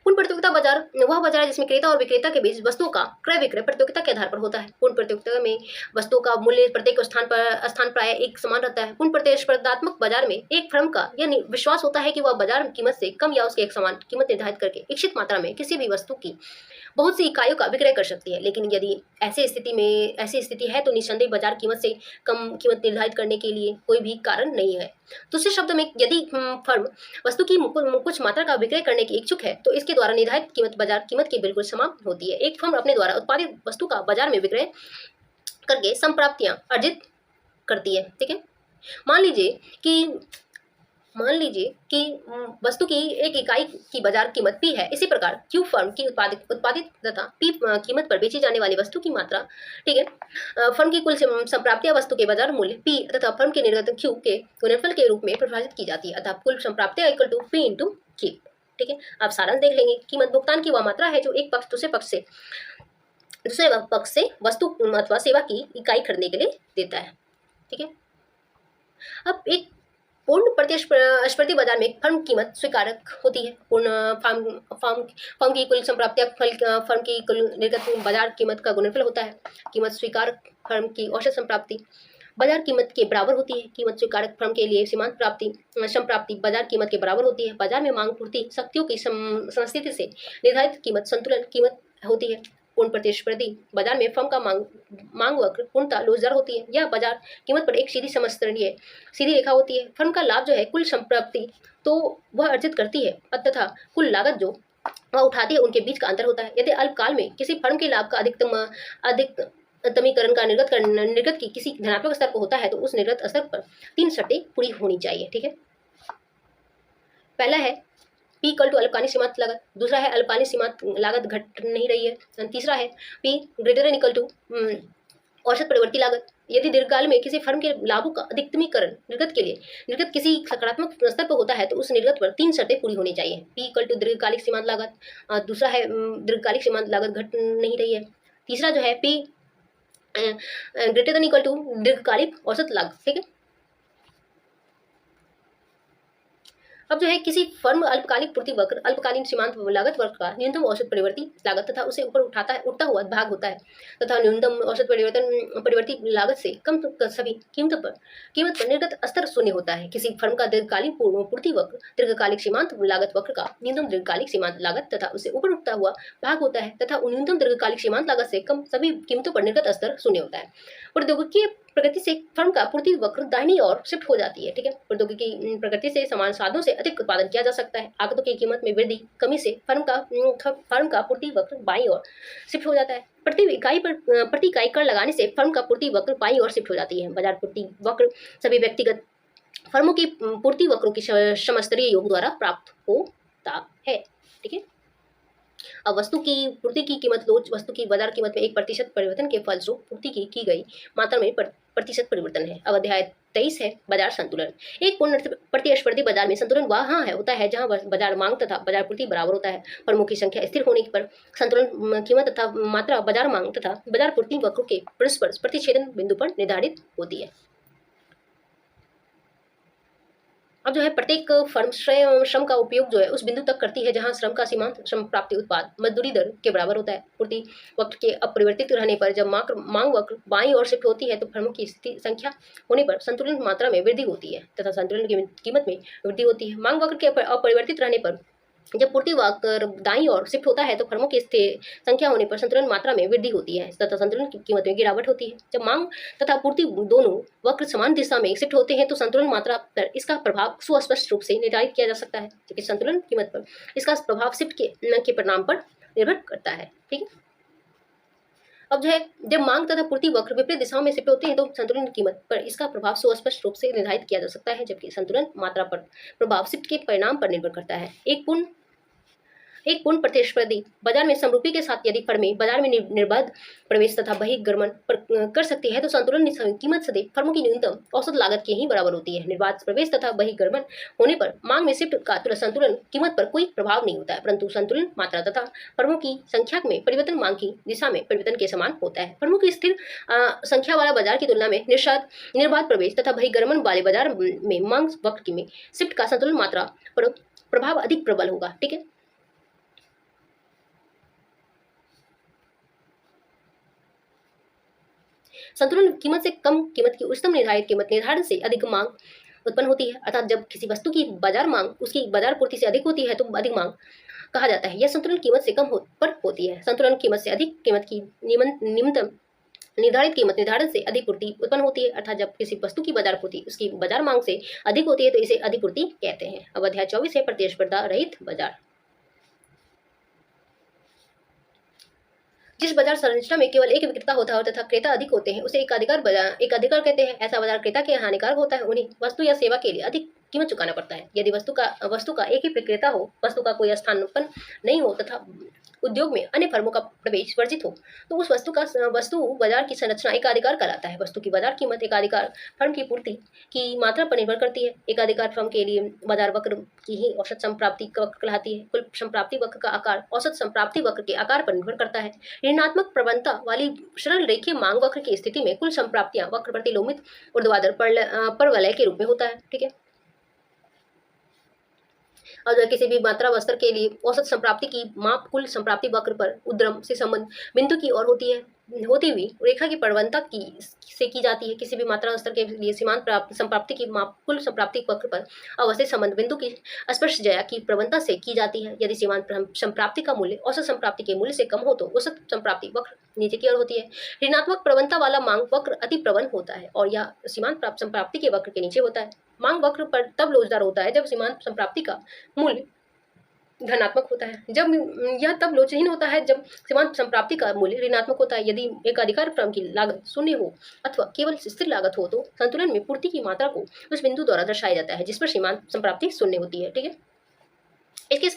पूर्ण प्रतियोगिता बाजार वह बाजार है जिसमें क्रेता और विक्रेता के बीच वस्तुओं का क्रय विक्रय प्रतियोगिता के आधार पर होता है। पूर्ण प्रतियोगिता में वस्तुओं का मूल्य प्रत्येक स्थान प्राय एक समान रहता है। पूर्ण प्रतिस्पर्धात्मक बाजार में एक फर्म का यह विश्वास होता है कि वह बाजार कीमत से कम या उसके एक समान कीमत निर्धारित करके इच्छित मात्रा में किसी भी वस्तु की बहुत सी इकाइयों का विक्रय कर सकती है। लेकिन यदि ऐसी स्थिति है तो निस्संदेह बाजार कीमत से कम कीमत निर्धारित करने के लिए कोई भी कारण नहीं है। दूसरे शब्दों में यदि फर्म वस्तु की कुछ मात्रा का विक्रय करने की इच्छुक है तो इसके द्वारा निर्धारित कीमत बाजार कीमत के बिल्कुल समान होती है। एक फर्म अपने द्वारा उत्पादित वस्तु का बाजार में विक्रय करके संप्राप्तियां अर्जित करती है। ठीक है। मान लीजिए कि वस्तु की एक इकाई की बाजार कीमत P है। इसी प्रकार Q फर्म की उत्पादित तथा P कीमत पर बेची जाने वाली वस्तु की मात्रा, ठीक है, फर्म की कुल संप्राप्तियां वस्तु के बाजार मूल्य P तथा फर्म के निर्गत Q के गुणनफल के रूप में परिभाषित की जाती है। अतः कुल संप्राप्तियां equal to P into Q। ठीक है। आप सारांश देख लेंगे। कीमत भुगतान की वह मात्रा है जो एक पक्ष दूसरे पक्ष से वस्तु अथवा सेवा की इकाई खरीदने के लिए देता है, ठीक है। अब एक पूर्ण प्रतिस्पर्धी बाजार में फर्म कीमत स्वीकारक होती है। पूर्ण फर्म की कुल संप्राप्तियां फर्म की कुल निर्गत बाजार कीमत का गुणनफल होता है। कीमत स्वीकारक फर्म की औसत संप्राप्ति बाजार कीमत के बराबर होती है। कीमत स्वीकारक फर्म के लिए सीमांत संप्राप्ति बाजार कीमत के बराबर होती है। बाजार में मांग पूर्ति शक्तियों की समस्थिति से निर्धारित कीमत संतुलन कीमत होती है। पूर्ण प्रतिस्पर्धी बाजार में फर्म का मांग वक्र पूर्णतः लोचदार होती है। यह बाजार कीमत पर एक सीधी रेखा होती है। फर्म का लाभ जो है कुल संप्राप्ति तो वह अर्जित करती है तथा कुल लागत जो वह उठाती है उनके बीच का अंतर होता है। यदि अल्पकाल में किसी फर्म के लाभ का अधिकतमीकरण का निर्गत की किसी धनात्मक स्तर पर होता है तो उस निर्गत स्तर पर 3 शर्तें पूरी होनी चाहिए, ठीक है। पहला है P = अल्पकालीन सीमांत लागत, दूसरा है अल्पकालीन सीमांत लागत घट नहीं रही है, तीसरा है P > औसत परिवर्ती लागत। यदि दीर्घकाल में किसी फर्म के लाभों का अधिकतमीकरण निर्गत किसी सकारात्मक स्तर पर होता है तो उस निर्गत पर 3 शर्तें पूरी होनी चाहिए। P = दीर्घकालिक सीमांत लागत, दूसरा है दीर्घकालिक सीमांत लागत घट नहीं रही है, तीसरा जो है P > दीर्घकालिक औसत लागत, ठीक है। अब जो है किसी फर्म अल्पकालिक पूर्ति वक्र अल्पकालीन सीमांत लागत वक्र का न्यूनतम औसत परिवर्ती लागत तथा उसे ऊपर उठता हुआ भाग होता है तथा न्यूनतम औसत परिवर्ती लागत से कम सभी कीमत पर निर्गत स्तर शून्य होता है। किसी फर्म का दीर्घकालीन पूर्ति वक्र दीर्घकालिक सीमांत लागत वक्र का न्यूनतम दीर्घकालिक सीमांत लागत तथा उसे ऊपर उठता हुआ भाग होता है तथा न्यूनतम दीर्घकालिक सीमांत लागत से कम सभी कीमतों पर निर्गत स्तर शून्य होता है। प्रौद्योगिकी प्रगति से फर्म का पूर्ति वक्र दाहिनी ओर शिफ्ट हो जाती है, ठीक है। प्रौद्योगिकी प्रगति से समान साधनों से अधिक उत्पादन किया जा सकता है। आगतों की कीमत में वृद्धि कमी से फर्म का पूर्ति वक्र बाईं ओर शिफ्ट हो जाता है। प्रति इकाई कर लगाने से फर्म का पूर्ति वक्र बाईं ओर शिफ्ट हो जाती है। बाजार पूर्ति वक्र सभी व्यक्तिगत फर्मों की पूर्ति वक्रों की समस्तरीय योग द्वारा प्राप्त होता है, ठीक है। अब वस्तु की पूर्ति की कीमत लोच वस्तु की बाजार कीमत में 1% परिवर्तन के फलस्वरूप पूर्ति की गई मात्रा में प्रतिशत परिवर्तन है। अब अध्याय 23 है बाजार संतुलन। एक पूर्ण प्रतिस्पर्धी बाजार में संतुलन वहाँ होता है जहाँ बाजार मांग तथा बाजार पूर्ति बराबर होता है। फर्मों की संख्या स्थिर होने पर संतुलन कीमत तथा मात्रा बाजार मांग तथा बाजार पूर्ति वक्रों के परस्पर प्रतिच्छेदन बिंदु पर निर्धारित होती है। अब जो है प्रत्येक फर्म श्रम का उपयोग जो है उस बिंदु तक करती है जहां श्रम का सीमांत श्रम प्राप्ति उत्पाद मजदूरी दर के बराबर होता है। पूर्ति वक्र के अपरिवर्तित रहने पर जब मांग वक्र बाईं ओर शिफ्ट होती है तो फर्मों की संख्या होने पर संतुलन मात्रा में वृद्धि होती है तथा संतुलन कीमत में वृद्धि होती है। मांग वक्र के अपरिवर्तित रहने पर जब पूर्ति वक्र दाईं ओर शिफ्ट होता है तो फर्मों की संख्या होने पर संतुलन मात्रा में वृद्धि होती है तथा संतुलन की कीमत में गिरावट होती है। जब मांग तथा पूर्ति दोनों वक्र समान दिशा में शिफ्ट होते हैं तो संतुलन मात्रा पर इसका प्रभाव सुस्पष्ट रूप से निर्धारित किया जा सकता है, जबकि संतुलन कीमत पर इसका प्रभाव शिफ्ट के परिणाम पर निर्भर करता है, ठीक है। अब जो है जब मांग तथा पूर्ति वक्र विपरीत दिशाओं में शिफ्ट होते हैं तो संतुलन कीमत पर इसका प्रभाव सुस्पष्ट रूप से निर्धारित किया जा सकता है, जबकि संतुलन मात्रा पर प्रभाव शिफ्ट के परिणाम पर निर्भर करता है। एक पूर्ण प्रतिस्पर्धी बाजार में समरूपी के साथ यदि फर्में बाजार में निर्बाध प्रवेश तथा बहिर्गमन कर सकती है तो संतुलन कीमत सदैव फर्मों की न्यूनतम औसत लागत के ही बराबर होती है। निर्बाध प्रवेश तथा बहिर्गमन होने पर मांग में शिफ्ट का संतुलन कीमत पर कोई प्रभाव नहीं होता है, परंतु संतुलन मात्रा तथा फर्मों की संख्या में परिवर्तन मांग की दिशा में परिवर्तन के समान होता है। फर्मों की स्थिर संख्या वाला बाजार की तुलना में निर्बाध प्रवेश तथा बहिर्गमन वाले बाजार में मांग वक्र में शिफ्ट का संतुलन मात्रा पर प्रभाव अधिक प्रबल होगा, ठीक है। संतुलन कीमत से कम कीमत की उच्चतम निर्धारित कीमत निर्धारण से अधिक मांग उत्पन्न होती है, अर्थात जब किसी वस्तु की बाजार मांग उसकी बाजार पूर्ति से अधिक होती है तो अधिक मांग कहा जाता है। यह संतुलन कीमत से कम पर होती है। संतुलन कीमत से अधिक कीमत की न्यूनतम निर्धारित कीमत निर्धारण से अधिपूर्ति उत्पन्न होती है, अर्थात जब किसी वस्तु की बाजार पूर्ति उसकी बाजार मांग से अधिक होती है तो इसे अधिपूर्ति कहते हैं। अब अध्याय 24 है प्रतिस्पर्धा रहित बाजार। जिस बाजार संरचना में केवल एक विक्रेता होता है तथा क्रेता अधिक होते हैं उसे एकाधिकार कहते हैं। ऐसा बाजार क्रेता के हानिकारक होता है। उन्हें वस्तु या सेवा के लिए अधिक कीमत चुकाना पड़ता है। यदि वस्तु का एक ही विक्रेता हो, वस्तु का कोई स्थानापन्न नहीं हो तथा उद्योग में अन्य फर्मों का प्रवेश वर्जित हो, तो उस वस्तु बाजार की संरचना एकाधिकार कहलाता है। वस्तु की बाजार कीमत एकाधिकार फर्म की पूर्ति की मात्रा पर निर्भर करती है। एकाधिकार फर्म के लिए बाजार वक्र की ही औसत संप्राप्ति वक्र कहलाती है। कुल संप्राप्ति वक्र का आकार औसत संप्राप्ति वक्र के आकार पर निर्भर करता है। ऋणात्मक प्रवणता वाली सरल रेखीय मांग वक्र की स्थिति में कुल संप्राप्तियां वक्र प्रतिलोमित ऊर्ध्वाधर परवलय के रूप में होता है। ठीक है। और किसी भी मात्रा वस्त्र के लिए औसत संप्राप्ति की माप कुल संप्राप्ति वक्र पर उद्गम से संबंध बिंदु की ओर होती हुई रेखा की प्रवणता से की जाती है। किसी भी मात्रा स्तर के लिए सीमांत संप्राप्ति की माप कुल संप्राप्ति वक्र पर अवस्थित संबंध बिंदु की स्पर्शज्या की प्रवणता से की जाती है। यदि सीमांत संप्राप्ति का मूल्य औसत संप्राप्ति के मूल्य से कम हो तो औसत संप्राप्ति वक्र नीचे की ओर होती है। ऋणात्मक प्रवणता वाला मांग वक्र अति प्रवण होता है और यह सीमांत संप्राप्ति के वक्र के नीचे होता है। मांग वक्र पर तब लोचदार होता है जब सीमांत संप्राप्ति का मूल्य धनात्मक होता है। जब यह तब लोचहीन होता है जब सीमांत संप्राप्ति का मूल्य ऋणात्मक होता है। यदि एक अधिकार फर्म की लागत शून्य हो अथवा केवल स्थिर लागत हो तो संतुलन में पूर्ति की मात्रा को उस बिंदु द्वारा दर्शाया जाता है जिस पर सीमांत संप्राप्ति शून्य होती है। ठीक है। इसके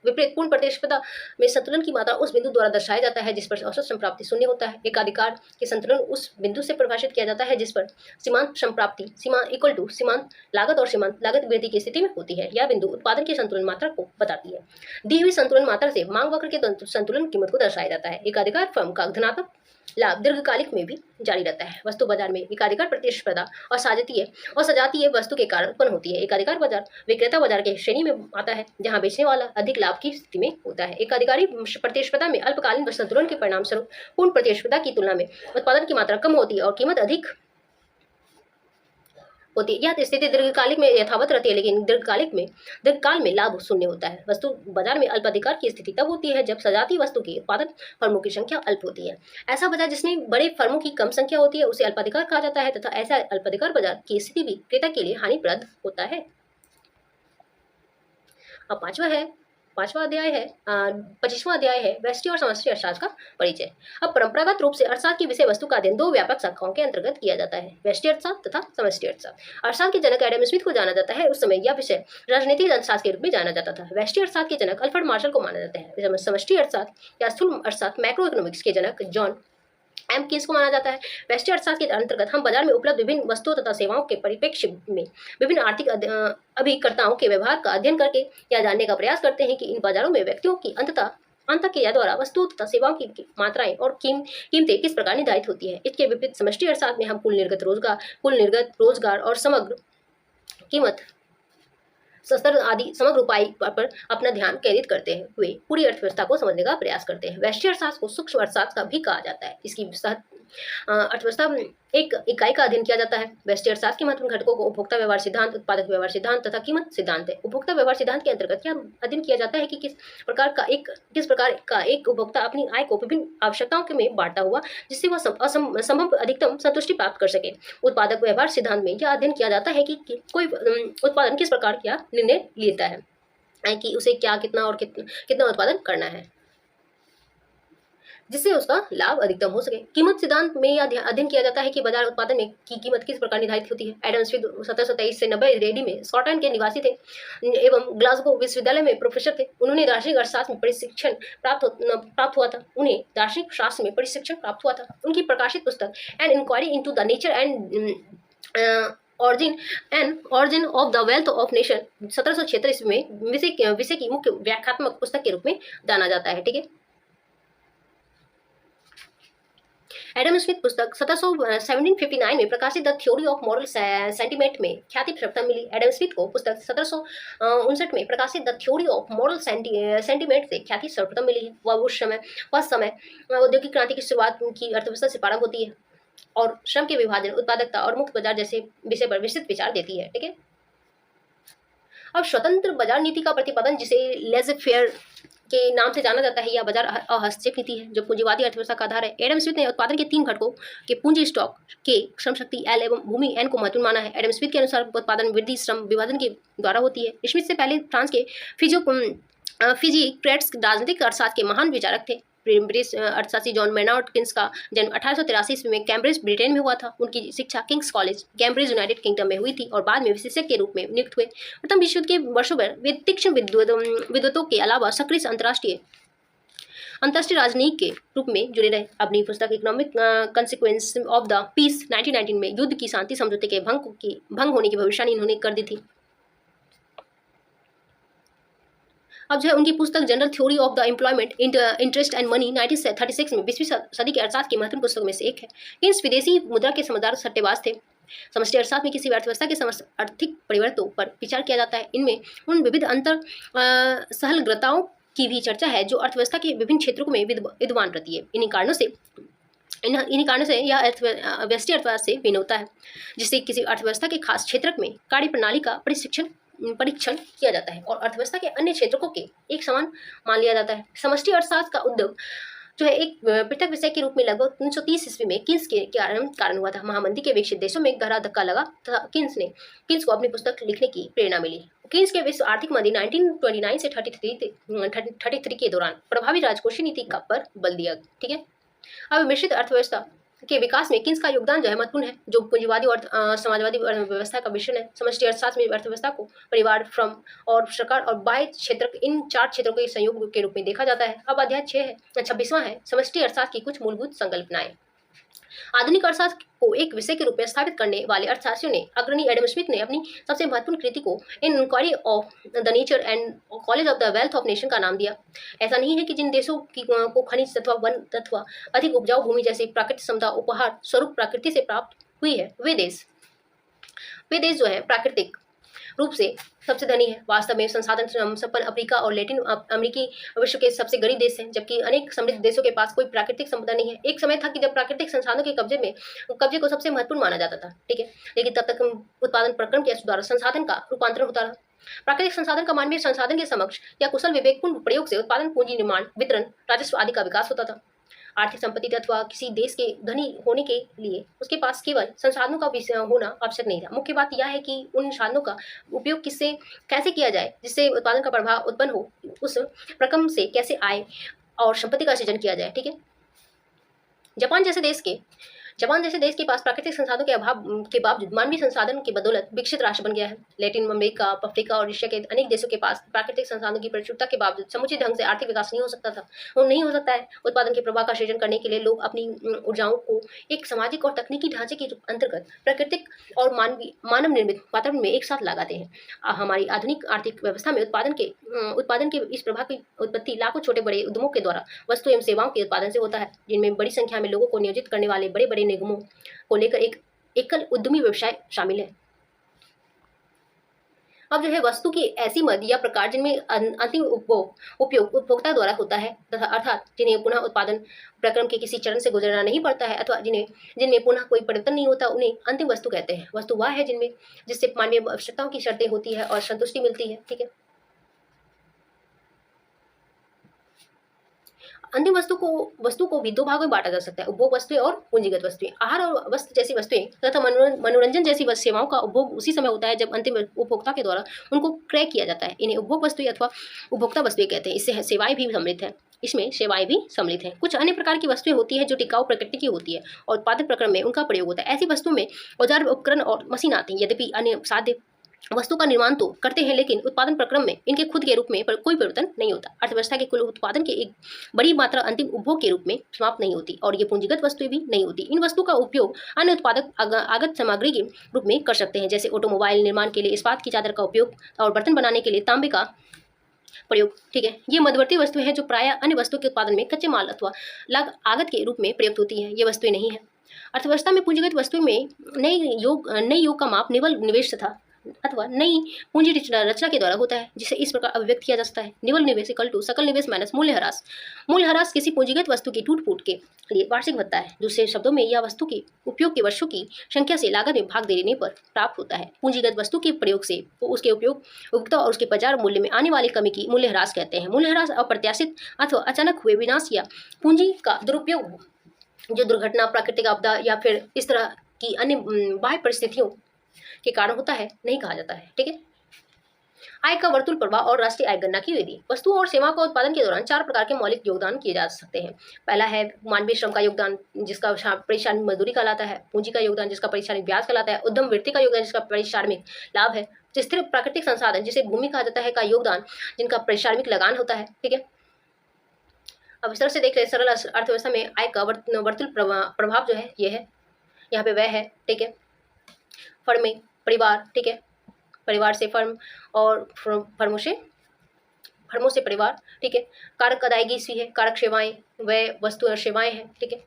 विपरीत पूर्ण प्रतिस्पर्धा में संतुलन की मात्रा उस बिंदु द्वारा दर्शाया जाता है जिस पर औसत संप्राप्ति शून्य होता है। एकाधिकार के संतुलन उस बिंदु से परिभाषित किया जाता है जिस पर सीमांत संप्राप्ति इक्वल टू सीमांत लागत और सीमांत लागत वृद्धि की स्थिति में होती है। यह बिंदु उत्पादन की संतुलन मात्रा को बताती है। दी हुई संतुलन मात्रा से मांग वक्र के संतुलन कीमत को दर्शाया जाता है। एकाधिकार फर्म का धनात्मक लाभ दीर्घकालिक में भी जारी रहता है। वस्तु बाजार में एकाधिकार प्रतिस्पर्धा और सजातीय वस्तु के कारण उत्पन्न होती है। एकाधिकार बाजार विक्रेता बाजार के श्रेणी में आता है जहां बेचने वाला अधिक लाभ की स्थिति में होता है। एकाधिकारी प्रतिस्पर्धा में अल्पकालीन संतुलन के परिणाम स्वरूप पूर्ण प्रतिस्पर्धा की तुलना में उत्पादन की मात्रा कम होती है और कीमत अधिक होती है। यह स्थिति दीर्घकालिक में यथावत रहती है लेकिन दीर्घकाल में लाभ शून्य होता है। वस्तु बाजार में अल्पाधिकार की स्थिति तब होती है जब सजाती वस्तु की उत्पादन फर्मों की संख्या अल्प होती है। ऐसा बाजार जिसमें बड़े फर्मों की कम संख्या होती है उसे अल्पाधिकार कहा जाता है तथा ऐसा अल्पाधिकार बाजार की स्थिति भी क्रेता के लिए हानिप्रद होता है। अब पांचवा अध्याय है 25वां अध्याय है व्यष्टि और समष्टि अर्थशास्त्र का परिचय। अब परंपरागत रूप से अर्थशास्त्र की विषय वस्तु का अध्ययन दो व्यापक शाखाओं के अंतर्गत किया जाता है, व्यष्टि अर्थशास्त्र तथा समष्टि अर्थशास्त्र। अर्थशास्त्र के जनक एडम स्मिथ को जाना जाता है। उस समय यह विषय राजनीतिक अर्थशास्त्र के रूप में जाना जाता था। व्यष्टि अर्थशास्त्र के जनक अल्फ्रेड मार्शल को माना जाता है। समष्टि अर्थशास्त्र या स्थूल अर्थशास्त्र मैक्रो इकोनॉमिक्स के जनक जॉन एम कीन्स को माना जाता है। व्यष्टि अर्थशास्त्र के अंतर्गत हम बाजार में उपलब्ध विभिन्न वस्तुओं तथा सेवाओं के परिप्रेक्ष्य में विभिन्न आर्थिक अभिकर्ताओं के व्यवहार का अध्ययन करके यह जानने का प्रयास करते हैं कि इन बाजारों में व्यक्तियों की अंतःक्रिया द्वारा वस्तुओं तथा सेवाओं की मात्राएं और कीमतें किस प्रकार निर्धारित होती है। इसके विपरीत समष्टि अर्थशास्त्र में हम कुल निर्गत रोजगार और समग्र कीमत स्तर आदि समग्र उपाय पर अपना ध्यान केंद्रित करते हुए पूरी अर्थव्यवस्था को समझने का प्रयास करते हैं। व्यष्टि अर्थशास्त्र को सूक्ष्म अर्थशास्त्र का भी कहा जाता है। इसकी अर्थव्यवस्था एक इकाई का अध्ययन किया जाता है। व्यष्टि अर्थशास्त्र के महत्वपूर्ण घटकों को उपभोक्ता व्यवहार सिद्धांत, उत्पादक व्यवहार सिद्धांत तथा कीमत सिद्धांत है। उपभोक्ता व्यवहार सिद्धांत के अंतर्गत क्या अध्ययन किया जाता है कि किस प्रकार का एक उपभोक्ता अपनी आय को विभिन्न आवश्यकताओं में बांटता हुआ जिससे वह संभव अधिकतम संतुष्टि प्राप्त कर सके। उत्पादक व्यवहार सिद्धांत में यह अध्ययन किया जाता है कि कोई उत्पादन किस प्रकार का निर्णय लेता है कि उसे क्या कितना और कितना उत्पादन करना है जिससे उसका लाभ अधिकतम हो सके। कीमत सिद्धांत में यह अध्ययन किया जाता है कि बाजार उत्पादन में की कीमत किस प्रकार निर्धारित होती है। एडम स्मिथ 1723 से 90 रेडी में स्कॉटलैंड के निवासी थे एवं ग्लासगो विश्वविद्यालय में प्रोफेसर थे। उन्होंने दार्शनिक अर्थशास्त्र में प्रशिक्षण प्राप्त हुआ था। उनकी प्रकाशित पुस्तक an inquiry into the nature and origin of the wealth of nation 1776 ईस्वी में विषय की मुख्य व्याख्यात्मक पुस्तक के रूप में जाना जाता है। ठीक है। एडम स्मिथ पुस्तक 1759 में प्रकाशित the theory of moral sentiment में ख्याति प्रथम मिली। एडम स्मिथ को पुस्तक 1759 में प्रकाशित the theory of moral sentiment से ख्याति सर्वप्रथम मिली है। वह समय औद्योगिक क्रांति की शुरुआत की अर्थव्यवस्था से प्रारंभ होती है और श्रम के विभाजन, उत्पादकता और मुक्त बाजार जैसे विषय पर विस्तृत विचार देती है। ठीक है। अब स्वतंत्र बाजार नीति का प्रतिपादन जिसे लेज़र फेयर के नाम से जाना जाता है या बाजार हस्तक्षेप नीति है जो पूंजीवादी अर्थव्यवस्था का आधार है। एडम स्मिथ ने उत्पादन के 3 घटकों के पूंजी स्टॉक के श्रम शक्ति एल एवं भूमि एन को महत्वपूर्ण माना है। एडम स्मिथ के अनुसार उत्पादन वृद्धि श्रम विभाजन के द्वारा होती है। स्मिथ से पहले फ्रांस के फिजिक्रेट्स राजनीतिक अर्थशास्त्र के महान विचारक थे। ब्रिटिश अर्थशास्त्री जॉन मैनार्ड किन्स का जन्म 1883 ईस्वी में कैम्ब्रिज ब्रिटेन में हुआ था। उनकी शिक्षा Kings college Cambridge United kingdom में हुई थी और बाद में विशेषज्ञ के रूप में नियुक्त हुए। प्रथम विश्व युद्ध के वर्षों भर वे तीक्ष्ण विद्वतों के अलावा सक्रिय अंतर्राष्ट्रीय राजनीति के रूप में जुड़े रहे। अपनी पुस्तक economic consequence of the peace 1919 में युद्ध की शांति समझौते के भंग होने की भविष्यवाणी इन्होंने कर दी थी। अब जो है उनकी पुस्तक general theory of the employment interest and money 1936 में 20वीं सदी के अर्थशास्त्र की महत्वपूर्ण पुस्तकों में से एक है। किन्स विदेशी मुद्रा के समझदार सट्टेबाज थे। समष्टि अर्थशास्त्र में किसी अर्थव्यवस्था के आर्थिक परिवर्तनों पर विचार किया जाता है। इनमें उन विविध अंतर सहलग्रताओं की भी चर्चा है जो अर्थव्यवस्था के विभिन्न क्षेत्रों में विद्यमान रहती है। इन्हीं कारणों से यह व्यष्टि अर्थव्यवस्था से भिन्न होता है, जिससे किसी अर्थव्यवस्था के खास क्षेत्र में कार्य प्रणाली का परीक्षण किया जाता है और अर्थव्यवस्था के अन्य क्षेत्रों के एक समान मान लिया जाता है। समष्टि अर्थशास्त्र का उद्भव जो है एक पृथक विषय के रूप में लगभग 1930 ईस्वी में किन्स के कारण हुआ था। महामंदी के विकसित देशों में गहरा धक्का लगा तथा किन्स को अपनी पुस्तक लिखने की प्रेरणा मिली। किन्स के विश्व आर्थिक मंदी 1929 से 33 के दौरान प्रभावी राजकोषीय नीति का पर बल दिया। ठीक है, अब मिश्रित अर्थव्यवस्था के विकास में किन्स का योगदान जो है महत्वपूर्ण है, जो पूंजीवादी और समाजवादी व्यवस्था का मिश्रण है। समष्टि अर्थशास्त्र में अर्थव्यवस्था को परिवार, फर्म और सरकार और बाह्य क्षेत्र, इन 4 क्षेत्रों के संयोग के रूप में देखा जाता है। अब अध्याय 26वां है समष्टि अर्थशास्त्र की कुछ मूलभूत संकल्पनाएं। आधुनिक अर्थशास्त्र को एक विषय के रूप में स्थापित करने वाले अर्थशास्त्रियों ने अग्रणी एडम स्मिथ ने अपनी सबसे महत्वपूर्ण कृति को in inquiry of the nature and college of the wealth of nation का नाम दिया। ऐसा नहीं है कि जिन देशों को खनिज तथा वन तथा अधिक उपजाऊ भूमि जैसी प्राकृतिक क्षमता उपहार स्वरूप प्रकृति से प्राप्त हुई है, वे देश जो है प्राकृतिक रूप से सबसे धनी है। वास्तव में संसाधन संपन्न अफ्रीका और लैटिन अमेरिकी विश्व के सबसे गरीब देश हैं, जबकि अनेक समृद्ध देशों के पास कोई प्राकृतिक संपदा नहीं है। एक समय था कि जब प्राकृतिक संसाधनों के कब्जे को सबसे महत्वपूर्ण माना जाता था। ठीक है, लेकिन तब तक उत्पादन प्रक्रम के द्वारा संसाधन का रूपांतरण होता रहा। प्राकृतिक संसाधन का मानवीय संसाधन के समक्ष या कुशल विवेकपूर्ण प्रयोग से उत्पादन, पूंजी निर्माण, वितरण, राजस्व आदि का विकास होता था। आर्थिक संपत्ति अथवा किसी देश के धनी होने के लिए उसके पास केवल संसाधनों का होना आवश्यक नहीं था। मुख्य बात यह है कि उन साधनों का उपयोग कैसे किया जाए जिससे उत्पादन का प्रभाव उत्पन्न हो, उस प्रक्रम से कैसे आय और संपत्ति का सृजन किया जाए। ठीक है, जापान जैसे देश के पास प्राकृतिक संसाधनों के अभाव के बावजूद मानवीय संसाधन की बदौलत विकसित राष्ट्र बन गया है। लैटिन अमेरिका, अफ्रीका और एशिया के अनेक देशों के पास प्राकृतिक संसाधनों की प्रचुरता के बावजूद समुचित ढंग से आर्थिक विकास नहीं हो सकता है। उत्पादन के प्रवाह का सृजन करने के लिए लोग अपनी ऊर्जाओं को एक सामाजिक और तकनीकी ढांचे के अंतर्गत प्राकृतिक और मानव निर्मित वातावरण में एक साथ लगाते हैं। हमारी आधुनिक आर्थिक व्यवस्था में उत्पादन के इस प्रभाव की उत्पत्ति लाखों छोटे बड़े उद्यमों के द्वारा वस्तु एवं सेवाओं के उत्पादन से होता है, जिनमें बड़ी संख्या में लोगों को नियोजित करने वाले बड़े बड़े निगमों को लेकर एक एकल उद्यमी व्यवसाय शामिल है। अब जो है वस्तु की ऐसी मद या प्रकार जिनमें अंतिम उपयोग उपभोक्ता द्वारा होता है तथा अर्थात जिन्हें पुनः उत्पादन प्रक्रम के किसी चरण से गुजरना नहीं पड़ता है अथवा जिनमें पुनः कोई परिवर्तन नहीं होता, उन्हें अंतिम वस्तु कहते हैं। वस्तु वह है जिससे मानवीय आवश्यकताओं की शर्तें होती है और संतुष्टि मिलती है। ठीक है, अंतिम वस्तु को भी 2 भागों में बांटा जा सकता है, उपभोग वस्तुएं और पूंजीगत वस्तुएं। आहार और वस्त्र जैसी वस्तुएं तथा मनोरंजन जैसी सेवाओं का उपभोग उसी समय होता है जब अंतिम उपभोक्ता के द्वारा उनको क्रय किया जाता है। इन्हें उपभोग वस्तुएं अथवा उपभोक्ता वस्तुएं कहते हैं। इसमें सेवाएं भी सम्मिलित हैं। कुछ अन्य प्रकार की वस्तुएं होती है जो टिकाऊ प्रकृति की होती है और उत्पादक प्रक्रम में उनका प्रयोग होता है। ऐसी वस्तुओं में औजार, उपकरण और मशीन आते हैं। यद्यपि अन्य साध्य वस्तु का निर्माण तो करते हैं, लेकिन उत्पादन प्रक्रम में इनके खुद के रूप में कोई परिवर्तन नहीं होता। अर्थव्यवस्था के कुल उत्पादन के एक बड़ी मात्रा अंतिम उपभोग के रूप में समाप्त नहीं होती और ये पूंजीगत वस्तुएं भी नहीं होती। इन वस्तुओं का उपयोग अन्य उत्पादक आगत सामग्री के रूप में कर सकते हैं, जैसे ऑटोमोबाइल निर्माण के लिए इस्पात की चादर का उपयोग और बर्तन बनाने के लिए तांबे का प्रयोग। ठीक है, ये मध्यवर्ती वस्तुएं हैं जो प्रायः अन्य वस्तुओं के उत्पादन में कच्चे माल अथवा आगत के रूप में प्रयुक्त होती है। ये वस्तुएं नहीं है। अर्थव्यवस्था में पूंजीगत वस्तुओं में नई योग का माप निवल निवेश अथवा नई पूंजी रचना के द्वारा होता है, जिसे इस प्रकार अभिव्यक्त किया जा सकता है। निवल निवेश इक्वल टू सकल निवेश माइनस मूल्यह्रास। मूल्यह्रास किसी पूंजीगत वस्तु की टूट-फूट के लिए वार्षिक भत्ता है। दूसरे शब्दों में यह वस्तु के उपयोग के वर्षों की संख्या से लागत में भाग देने पर प्राप्त होता है। पूंजीगत वस्तु के प्रयोग से उसके उपयोगिता और उसके बाजार मूल्य में आने वाली कमी की मूल्यह्रास कहते हैं। मूल्यह्रास अप्रत्याशित अथवा अचानक हुए विनाश या पूंजी का दुरुपयोग जो दुर्घटना, प्राकृतिक आपदा या फिर इस तरह की अन्य बाह्य परिस्थितियों के कारण होता है नहीं कहा जाता है। ठीक है, आय का वर्तुल प्रवाह और राष्ट्रीय आय गणना की विधि। वस्तुओं और सेवाओं का उत्पादन के दौरान 4 प्रकार के मौलिक योगदान किए जा सकते हैं। पहला है मानवीय श्रम का योगदान, जिसका परिश्रमिक मजदूरी कहलाता है। पूंजी का योगदान, जिसका परिश्रमिक ब्याज कहलाता है। उद्यम वृत्ति का योगदान, जिसका परिश्रमिक लाभ है। स्थिर प्राकृतिक संसाधन, जिसे भूमि कहा जाता है, का योगदान, जिनका परिश्रमिक लगान होता है। ठीक है, अब इस तरह से देख रहे सरल अर्थव्यवस्था में आय का वर्तुल प्रभाव जो है ये है, यहाँ पे वह है। ठीक है, फर्म में परिवार, ठीक है, परिवार से फर्म और फर्मों से परिवार। ठीक है, कारक अदायगी इसवी है, कारक सेवाएं वह वस्तु और सेवाएं हैं। ठीक है,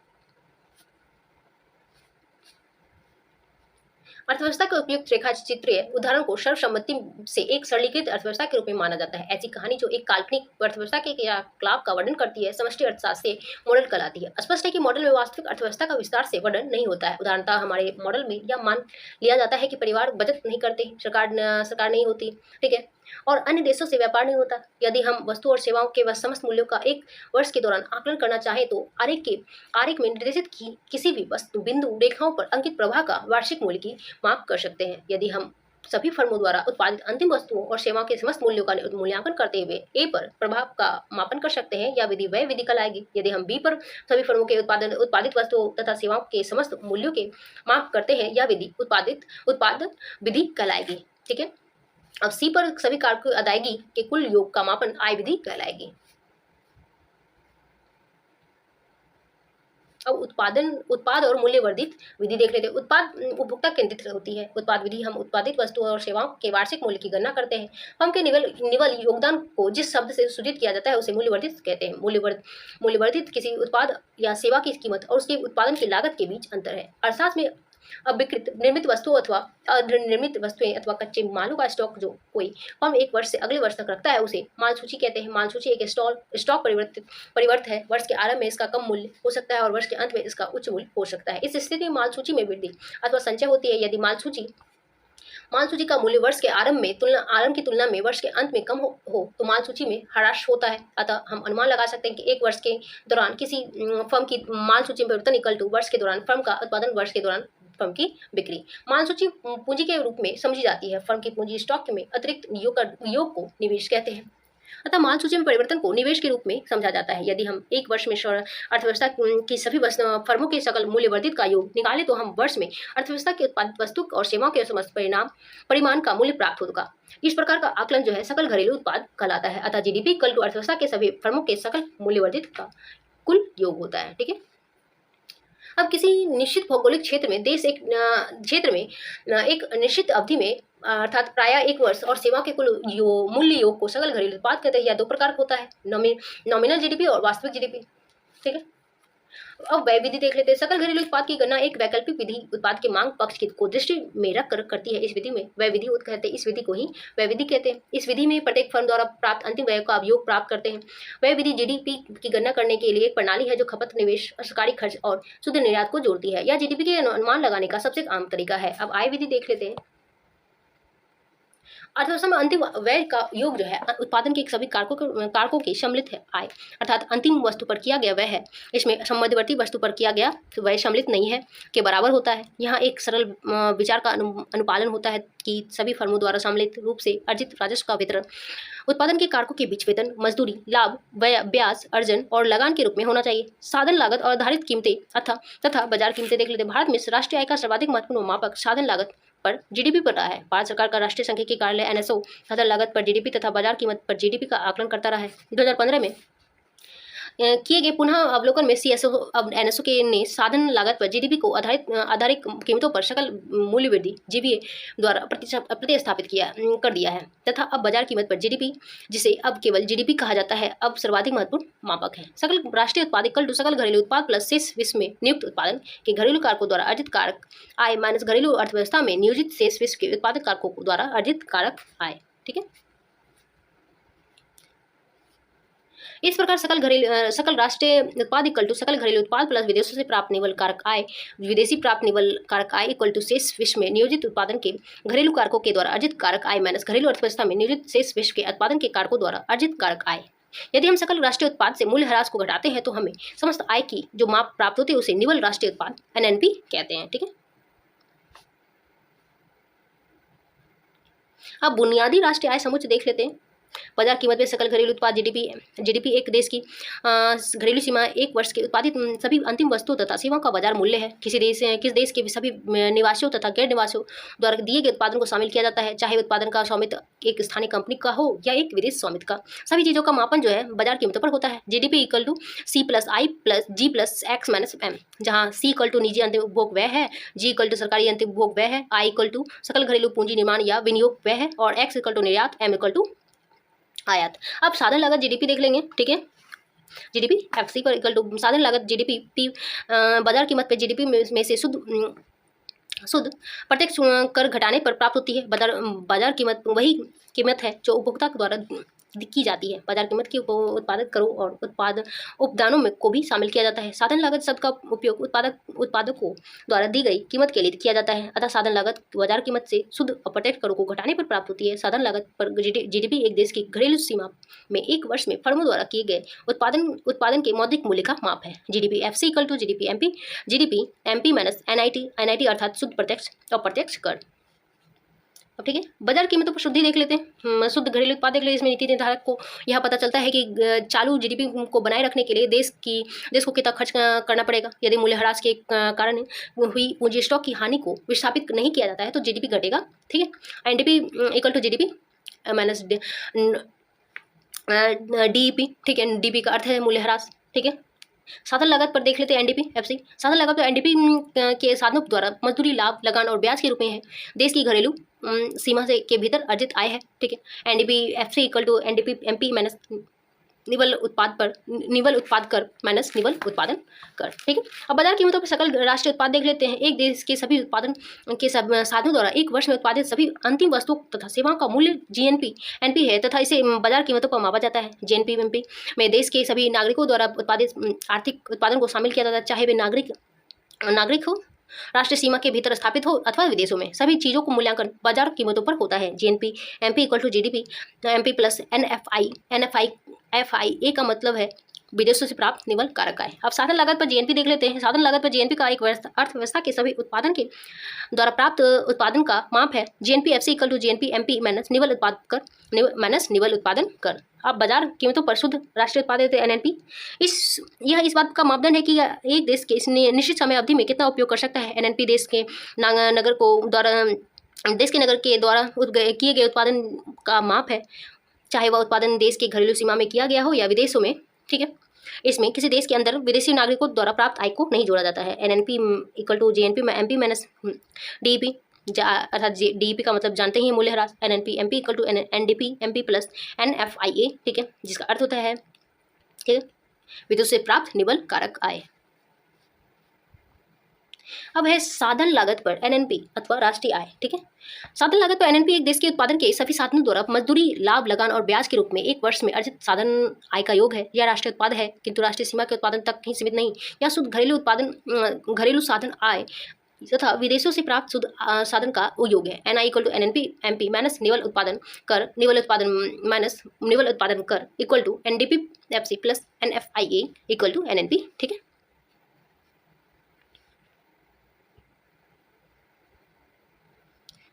अर्थव्यवस्था के उपयुक्त रेखा चित्रीय उदाहरण को सर्वसम्मति से एक सरलीकृत अर्थव्यवस्था के रूप में माना जाता है। ऐसी कहानी जो एक काल्पनिक अर्थव्यवस्था के क्रियाकलाप का वर्णन करती है, समष्टि अर्थशास्त्र से मॉडल कहलाती है। स्पष्ट है कि मॉडल में वास्तविक अर्थव्यवस्था का विस्तार से वर्णन नहीं होता है। उदाहरणतः हमारे मॉडल में यह मान लिया जाता है कि परिवार बचत नहीं करते, सरकार नहीं होती, ठीक है, और अन्य देशों से व्यापार नहीं होता। यदि हम वस्तु और सेवाओं के वह समस्त मूल्यों का एक वर्ष के दौरान आकलन करना चाहें तो आरेख में निर्देशित की किसी भी वस्तु बिंदु रेखाओं पर अंकित प्रवाह का वार्षिक मूल्य की माप कर सकते हैं। यदि हम सभी फर्मों द्वारा उत्पादित अंतिम वस्तुओं और सेवाओं के समस्त मूल्यों का मूल्यांकन करते हुए ए पर प्रभाव का मापन कर सकते हैं, या विधि वह विधि कहलाएगी। यदि हम बी पर सभी फर्मों के उत्पादित वस्तुओं तथा सेवाओं के समस्त मूल्यों के माप करते हैं, यह विधि उत्पादन विधि कहलाएगी। ठीक है, अब सी पर सभी कारक अदायगी के कुल योग का मापन आय विधि कहलाएगी। अब उत्पाद और मूल्य वर्धित विधि देख लेते हैं। उत्पाद उपभोक्ता केंद्रित होती है। उत्पाद विधि हम उत्पादित वस्तुओं और सेवाओं के वार्षिक मूल्य की गणना करते हैं। फर्म के निवल योगदान को जिस शब्द से सूचित किया जाता है उसे मूल्यवर्धित कहते हैं। मूल्यवर्धित किसी उत्पाद या सेवा की कीमत और उसके उत्पादन की लागत के बीच अंतर है। अर्थशास्त्र में अविकृत निर्मित वस्तुओं अथवा अनिर्मित वस्तुएं अथवा कच्चे मालों का स्टॉक जो कोई फर्म एक वर्ष से अगले वर्ष तक रखता है उसे माल सूची कहते हैं। माल सूची एक स्टॉक परिवर्त है। वर्ष के आरंभ में इसका कम मूल्य हो सकता है और वर्ष के अंत में इसका उच्च मूल्य हो सकता है। इस स्थिति में माल सूची में वृद्धि अथवा संचय होती है। यदि माल सूची का मूल्य वर्ष के आरंभ की तुलना में वर्ष के अंत में कम हो तो माल सूची में ह्रास होता है। अतः हम अनुमान लगा सकते हैं कि एक वर्ष के दौरान किसी फर्म की माल सूची में परिवर्तन इक्वल टू वर्ष के दौरान फर्म का उत्पादन, वर्ष के दौरान फर्म की बिक्री। माल सूची पूंजी के रूप में समझी जाती है। फर्म की पूंजी स्टॉक में अतिरिक्त योग को निवेश कहते हैं। अतः माल सूची में परिवर्तन को निवेश के रूप में समझा जाता है। यदि हम एक वर्ष में अर्थव्यवस्था की सभी फर्मों के सकल मूल्यवर्धित का योग निकालें तो हम वर्ष में अर्थव्यवस्था के उत्पादित वस्तु और सेवाओं के समस्त परिमाण का मूल्य प्राप्त होगा। इस प्रकार का आकलन जो है सकल घरेलू उत्पाद कहलाता है। अतः जीडीपी इक्वल टू अर्थव्यवस्था के सभी फर्मों के सकल मूल्यवर्धित का कुल योग होता है। ठीक है, अब किसी निश्चित भौगोलिक क्षेत्र में एक निश्चित अवधि में अर्थात प्रायः एक वर्ष और सेवा के कुल मूल्य योग को सकल घरेलू उत्पाद कहते हैं। यह दो प्रकार का होता है, नॉमिनल जीडीपी और वास्तविक जीडीपी। ठीक है, अब वह विधि देख लेते हैं। सकल घरेलू उत्पाद की गणना एक वैकल्पिक विधि उत्पाद के मांग पक्ष को दृष्टि में रख कर करती है। इस विधि में वह विधि कहते हैं, इस विधि को ही वह विधि कहते हैं। इस विधि में प्रत्येक फर्म द्वारा प्राप्त अंतिम व्यय का योग प्राप्त करते हैं। वह विधि जीडीपी की गणना करने के लिए एक प्रणाली है जो खपत, निवेश, सरकारी खर्च और शुद्ध निर्यात को जोड़ती है। यह जीडीपी के अनुमान लगाने का सबसे आम तरीका है। अब आय विधि देख लेते हैं। अर्थव्यवस्था में अंतिम व्यय का योग जो है उत्पादन के सभी कारकों के सम्मिलित है आय, अर्थात अंतिम वस्तु पर किया गया व्यय है। इसमें मध्यवर्ती वस्तु पर किया गया व्यय सम्मिलित नहीं है, के बराबर होता है। यहाँ एक सरल विचार का अनुपालन होता है कि सभी फर्मों द्वारा सम्मिलित रूप से अर्जित राजस्व का वितरण उत्पादन के कारकों के बीच वेतन, मजदूरी, लाभ, ब्याज, अर्जन और लगान के रूप में होना चाहिए। साधन लागत और आधारित कीमतें तथा बाजार कीमतें देख लेते हैं। भारत में राष्ट्रीय आय का सर्वाधिक महत्वपूर्ण मापक साधन लागत पर जीडीपी पर रहा है। भारत सरकार का राष्ट्रीय सांख्यिकी कार्यालय एनएसओ साधन लागत पर जीडीपी तथा बाजार कीमत पर जीडीपी का आकलन करता रहा है। 2015 में किए गए पुनः अवलोकन में एनएसओ ने साधन लागत पर जीडीपी को आधारित कीमतों पर सकल मूल्य वृद्धि जीबीए द्वारा प्रतिस्थापित कर दिया है तथा अब बाजार कीमत पर जीडीपी, जिसे अब केवल जीडीपी कहा जाता है, अब सर्वाधिक महत्वपूर्ण मापक है। सकल राष्ट्रीय उत्पाद इक्वल टू सकल घरेलू उत्पाद प्लस शेष विश्व में नियुक्त उत्पादन के घरेलू कारकों द्वारा अर्जित कारक आय माइनस घरेलू अर्थव्यवस्था में नियोजित शेष विश्व के उत्पादक कारकों द्वारा अर्जित कारक आय। ठीक है, इस प्रकार सकल राष्ट्रीय उत्पाद इक्वल टू सकल घरेलू उत्पाद प्लस विदेशों से प्राप्त निवल कारक आय, विदेशी प्राप्त निवल कारक आय इक्वल टू शेष विश्व में नियोजित उत्पादन के घरेलू कारकों के द्वारा अर्जित कारक आय माइनस घरेलू अर्थव्यवस्था में नियोजित शेष विश्व के उत्पादन के कारकों द्वारा अर्जित कारक आय। यदि हम सकल राष्ट्रीय उत्पाद से मूल्य ह्रास को घटाते हैं तो हमें समस्त आय की जो माप प्राप्त होती है उसे निवल राष्ट्रीय उत्पाद एनएनपी कहते हैं। ठीक है, अब बुनियादी राष्ट्रीय आय समुच्चय देख लेते हैं। बाजार कीमत में सकल घरेलू उत्पाद जीडीपी एक देश की घरेलू सीमा एक वर्ष के उत्पादित सभी अंतिम वस्तुओं तथा सेवाओं का बाजार मूल्य है। किस देश के सभी निवासियों तथा गैर निवासियों द्वारा दिए गए उत्पादन को शामिल किया जाता है, चाहे उत्पादन का स्वामित्व एक स्थानीय कंपनी का हो या एक विदेश स्वामित्व का। सभी चीज़ों का मापन जो है बाजार कीमतों पर होता है। जीडीपी इक्वल टू C+I+G+X-M, जहाँ C इक्वल टू निजी अंतिम उपभोग व्यय है, G इक्वल टू सरकारी अंतिम उपभोग व्यय है, I इक्वल टू सकल घरेलू पूंजी निर्माण या विनियोग व्यय है, और X इक्वल टू निर्यात, M इक्वल टू आयात। अब साधन लागत जीडीपी देख लेंगे, ठीक है। जीडीपी एफसी पर इक्वल टू साधन लागत जीडीपी पी बाजार कीमत पे जीडीपी में से शुद्ध प्रत्यक्ष कर घटाने पर प्राप्त होती है। बाजार कीमत वही कीमत है जो उपभोक्ता द्वारा की जाती है। बाजार कीमत की उत्पादक करों और उपदानों में को भी शामिल किया जाता है। साधन लागत शब्द का उपयोग उत्पादकों द्वारा दी गई कीमत के लिए किया जाता है। अतः साधन लागत बाजार कीमत से शुद्ध अप्रत्यक्ष करों को घटाने पर प्राप्त होती है। साधन लागत पर जीडीपी एक देश की घरेलू सीमा में एक वर्ष में फर्मों द्वारा किए गए उत्पादन के मौद्रिक मूल्य का माप है। GDP FC equal to GDP MP minus NIT अर्थात शुद्ध प्रत्यक्ष अप्रत्यक्ष कर। अब ठीक है, बाजार कीमतों पर शुद्धि देख लेते हैं। शुद्ध घरेलू उत्पाद देख लेते हैं। इसमें नीति निर्धारक को यह पता चलता है कि चालू जीडीपी को बनाए रखने के लिए देश को कितना खर्च करना पड़ेगा। यदि मूल्यह्रास के कारण हुई पूंजी स्टॉक की हानि को विस्थापित नहीं किया जाता है तो जीडीपी घटेगा, ठीक है। NDP equal to GDP minus DEP, ठीक है। डीपी का अर्थ है मूल्यह्रास, ठीक है। साधन लागत पर देख लेते हैं एनडीपी एफसी। साधन लागत तो एनडीपी के साधनों द्वारा मजदूरी, लाभ, लगान और ब्याज के रूप में है। देश की घरेलू सीमा से के भीतर अर्जित आय है, ठीक है। NDP FC equal to NDP MP minus निवल उत्पाद कर माइनस निवल उत्पादन कर, ठीक है। अब बाजार कीमतों पर सकल राष्ट्रीय उत्पाद देख लेते हैं। एक देश के सभी उत्पादन के साधनों द्वारा एक वर्ष में उत्पादित सभी अंतिम वस्तुओं तथा सेवाओं का मूल्य जीएनपी है तथा इसे बाजार कीमतों पर मापा जाता है। जीएनपी में देश के सभी नागरिकों द्वारा उत्पादित आर्थिक उत्पादन को शामिल किया जाता है, चाहे वे नागरिक हो, राष्ट्रीय सीमा के भीतर स्थापित हो अथवा विदेशों में। सभी चीज़ों को मूल्यांकन बाजार कीमतों पर होता है। GNP MP equal to GDP MP plus NFI का मतलब है विदेशों से प्राप्त निवल कारक आय। अब साधन लागत पर जीएनपी देख लेते हैं। साधन लागत पर जीएनपी का एक अर्थव्यवस्था के सभी उत्पादन के द्वारा प्राप्त उत्पादन का माप है। GNP FC equal to GNP MP minus निवल उत्पादन कर। अब बाजार कीमतों पर शुद्ध राष्ट्रीय उत्पाद एनएनपी इस बात का मापदंड है कि एक देश के इस निश्चित समय अवधि में कितना उपयोग कर सकता है। एनएनपी देश के नगर के द्वारा किए गए उत्पादन का माप है, चाहे वह उत्पादन देश के घरेलू सीमा में किया गया हो या विदेशों में, ठीक है। इसमें किसी देश के अंदर विदेशी नागरिकों द्वारा प्राप्त आय को नहीं जोड़ा जाता है। NNP equal to GNP MP minus DEP अर्थात डीईपी का मतलब जानते ही मूल्यह्रास। NNP MP equal to NDP MP plus NFIA, ठीक है, जिसका अर्थ होता है, ठीक है, विदेश से प्राप्त निवल कारक आय। अब है साधन लागत पर एनएनपी अथवा राष्ट्रीय आय, ठीक है। साधन लागत पर एनएनपी एक देश के उत्पादन के सभी साधनों द्वारा मजदूरी, लाभ, लगान और ब्याज के रूप में एक वर्ष में अर्जित साधन आय का योग है। यह राष्ट्रीय उत्पाद है किंतु राष्ट्रीय सीमा के उत्पादन तक ही सीमित नहीं। यह शुद्ध घरेलू साधन आय तथा विदेशों से प्राप्त शुद्ध साधन का योग है। NI equal to NNP MP minus निवल उत्पादन कर equal to NDP FC plus NFIA equal to NNP, ठीक है।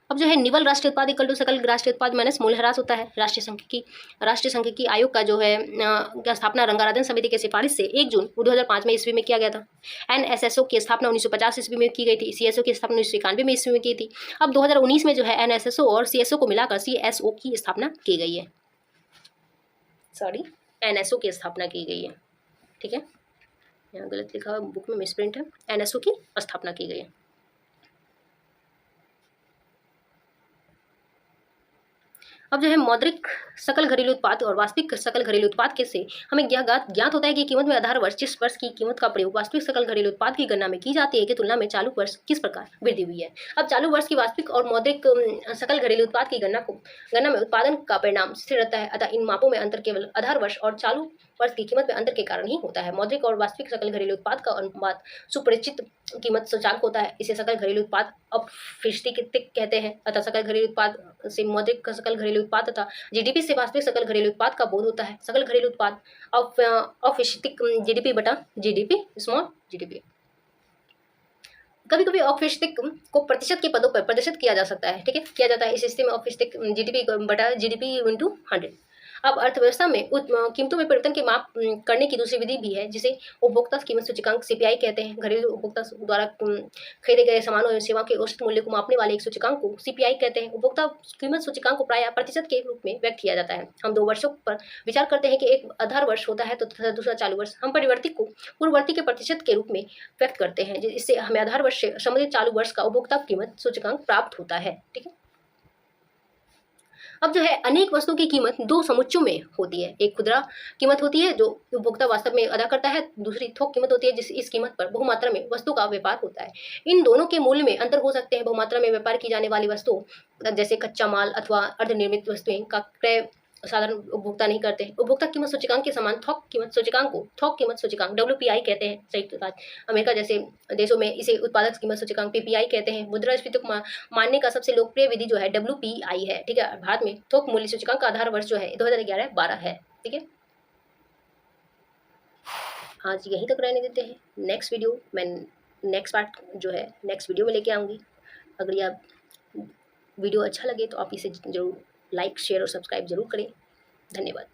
अब जो है निवल राष्ट्रीय उत्पाद इक्वल टू सकल राष्ट्रीय उत्पाद माइनस मूल्यह्रास होता है। राष्ट्रीय सांख्यिकी आयोग का जो है क्या स्थापना रंगाराजन समिति के सिफारिश से 1 जून 2005 में ईस्वी में किया गया था। एनएसएसओ की स्थापना 1950 ईस्वी में की गई थी। सीएसओ की स्थापना 1991 में ईस्वी में की थी। अब 2019 में जो है एनएसएसओ और सीएसओ को मिलाकर सीएसओ की स्थापना की गई है। एनएसओ की स्थापना की गई है, ठीक है, यहाँ गलत लिखा हुआ, बुक में मिसप्रिंट है। एनएसओ की स्थापना की गई है। अब जो है मौद्रिक सकल घरेलू उत्पाद और वास्तविक सकल घरेलू उत्पाद के से हमें ज्ञात होता है कि कीमत में आधार वर्ष जिस वर्ष की कीमत का प्रयोग वास्तविक सकल घरेलू उत्पाद की गणना में की जाती है की तुलना में चालू वर्ष किस प्रकार वृद्धि हुई है। अब चालू वर्ष की वास्तविक और मौद्रिक सकल घरेलू उत्पाद की गणना में उत्पादन का परिणाम स्थिर रहता है। अतः इन मापों में अंतर केवल आधार वर्ष और चालू वर्ष की कीमत में अंतर के कारण ही होता है। मौद्रिक और वास्तविक सकल घरेलू उत्पाद का अनुपात सुपरिचित कीमत सूचकांक होता है। इसे सकल घरेलू उत्पाद अपशिष्टिक कहते हैं। अतः सकल घरेलू उत्पाद से मौद्रिक सकल घरेलू उत्पाद तथा जीडीपी से वास्तविक सकल घरेलू उत्पाद का बोध होता है। सकल घरेलू उत्पाद अपशिष्टिक जीडीपी बटा जीडीपी स्मॉल जीडीपी। कभी कभी औपनिवेशिक को प्रतिशत के पदों पर प्रदर्शित किया जा सकता है, ठीक है, किया जाता है। इस स्थिति में औपनिवेशिक जीडीपी बटा जीडीपी इंटू 100। अब अर्थव्यवस्था में कीमतों में परिवर्तन के माप करने की दूसरी विधि भी है, जिसे उपभोक्ता कीमत सूचकांक सीपीआई कहते हैं। घरेलू उपभोक्ता द्वारा खरीदे गए सामानों एवं सेवाओं के औसत मूल्य को मापने वाले एक सूचकांक को सीपीआई कहते हैं। उपभोक्ता कीमत सूचकांक को प्रायः प्रतिशत के रूप में व्यक्त किया जाता है। हम 2 वर्षों पर विचार करते हैं कि एक आधार वर्ष होता है तो तथा दूसरा चालू वर्ष। हम परिवर्ती को पूर्ववर्ती के प्रतिशत के रूप में व्यक्त करते हैं, इससे हमें आधार वर्ष से संबंधित चालू वर्ष का उपभोक्ता कीमत सूचकांक प्राप्त होता है, ठीक है। अब जो है अनेक वस्तुओं की कीमत 2 समुच्चों में होती है। एक खुदरा कीमत होती है जो उपभोक्ता वास्तव में अदा करता है, दूसरी थोक कीमत होती है जिस इस कीमत पर बहुमात्रा में वस्तु का व्यापार होता है। इन दोनों के मूल्य में अंतर हो सकते हैं। बहुमात्रा में व्यापार की जाने वाली वस्तुओं जैसे कच्चा माल अथवा अर्धनिर्मित वस्तुएं का क्रय साधारण उपभोक्ता नहीं करते हैं। उपभोक्ता कीमत सूचकांक के समान थोक कीमत सूचकांक को थोक कीमत सूचकांक WPI कहते हैं। संयुक्त राज्य अमेरिका जैसे देशों में इसे उत्पादक कीमत सूचकांक PPI कहते हैं। मुद्रास्फीति को मानने का सबसे लोकप्रिय विधि जो है WPI है, ठीक है। भारत में थोक मूल्य सूचकांक का आधार वर्ष जो है 2011-12 है, ठीक है। आज यहीं तक रहने देते हैं। नेक्स्ट वीडियो मैं नेक्स्ट पार्ट जो है नेक्स्ट वीडियो में लेके आऊँगी। अगर यह वीडियो अच्छा लगे तो आप इसे जरूर लाइक शेयर और सब्सक्राइब जरूर करें। धन्यवाद।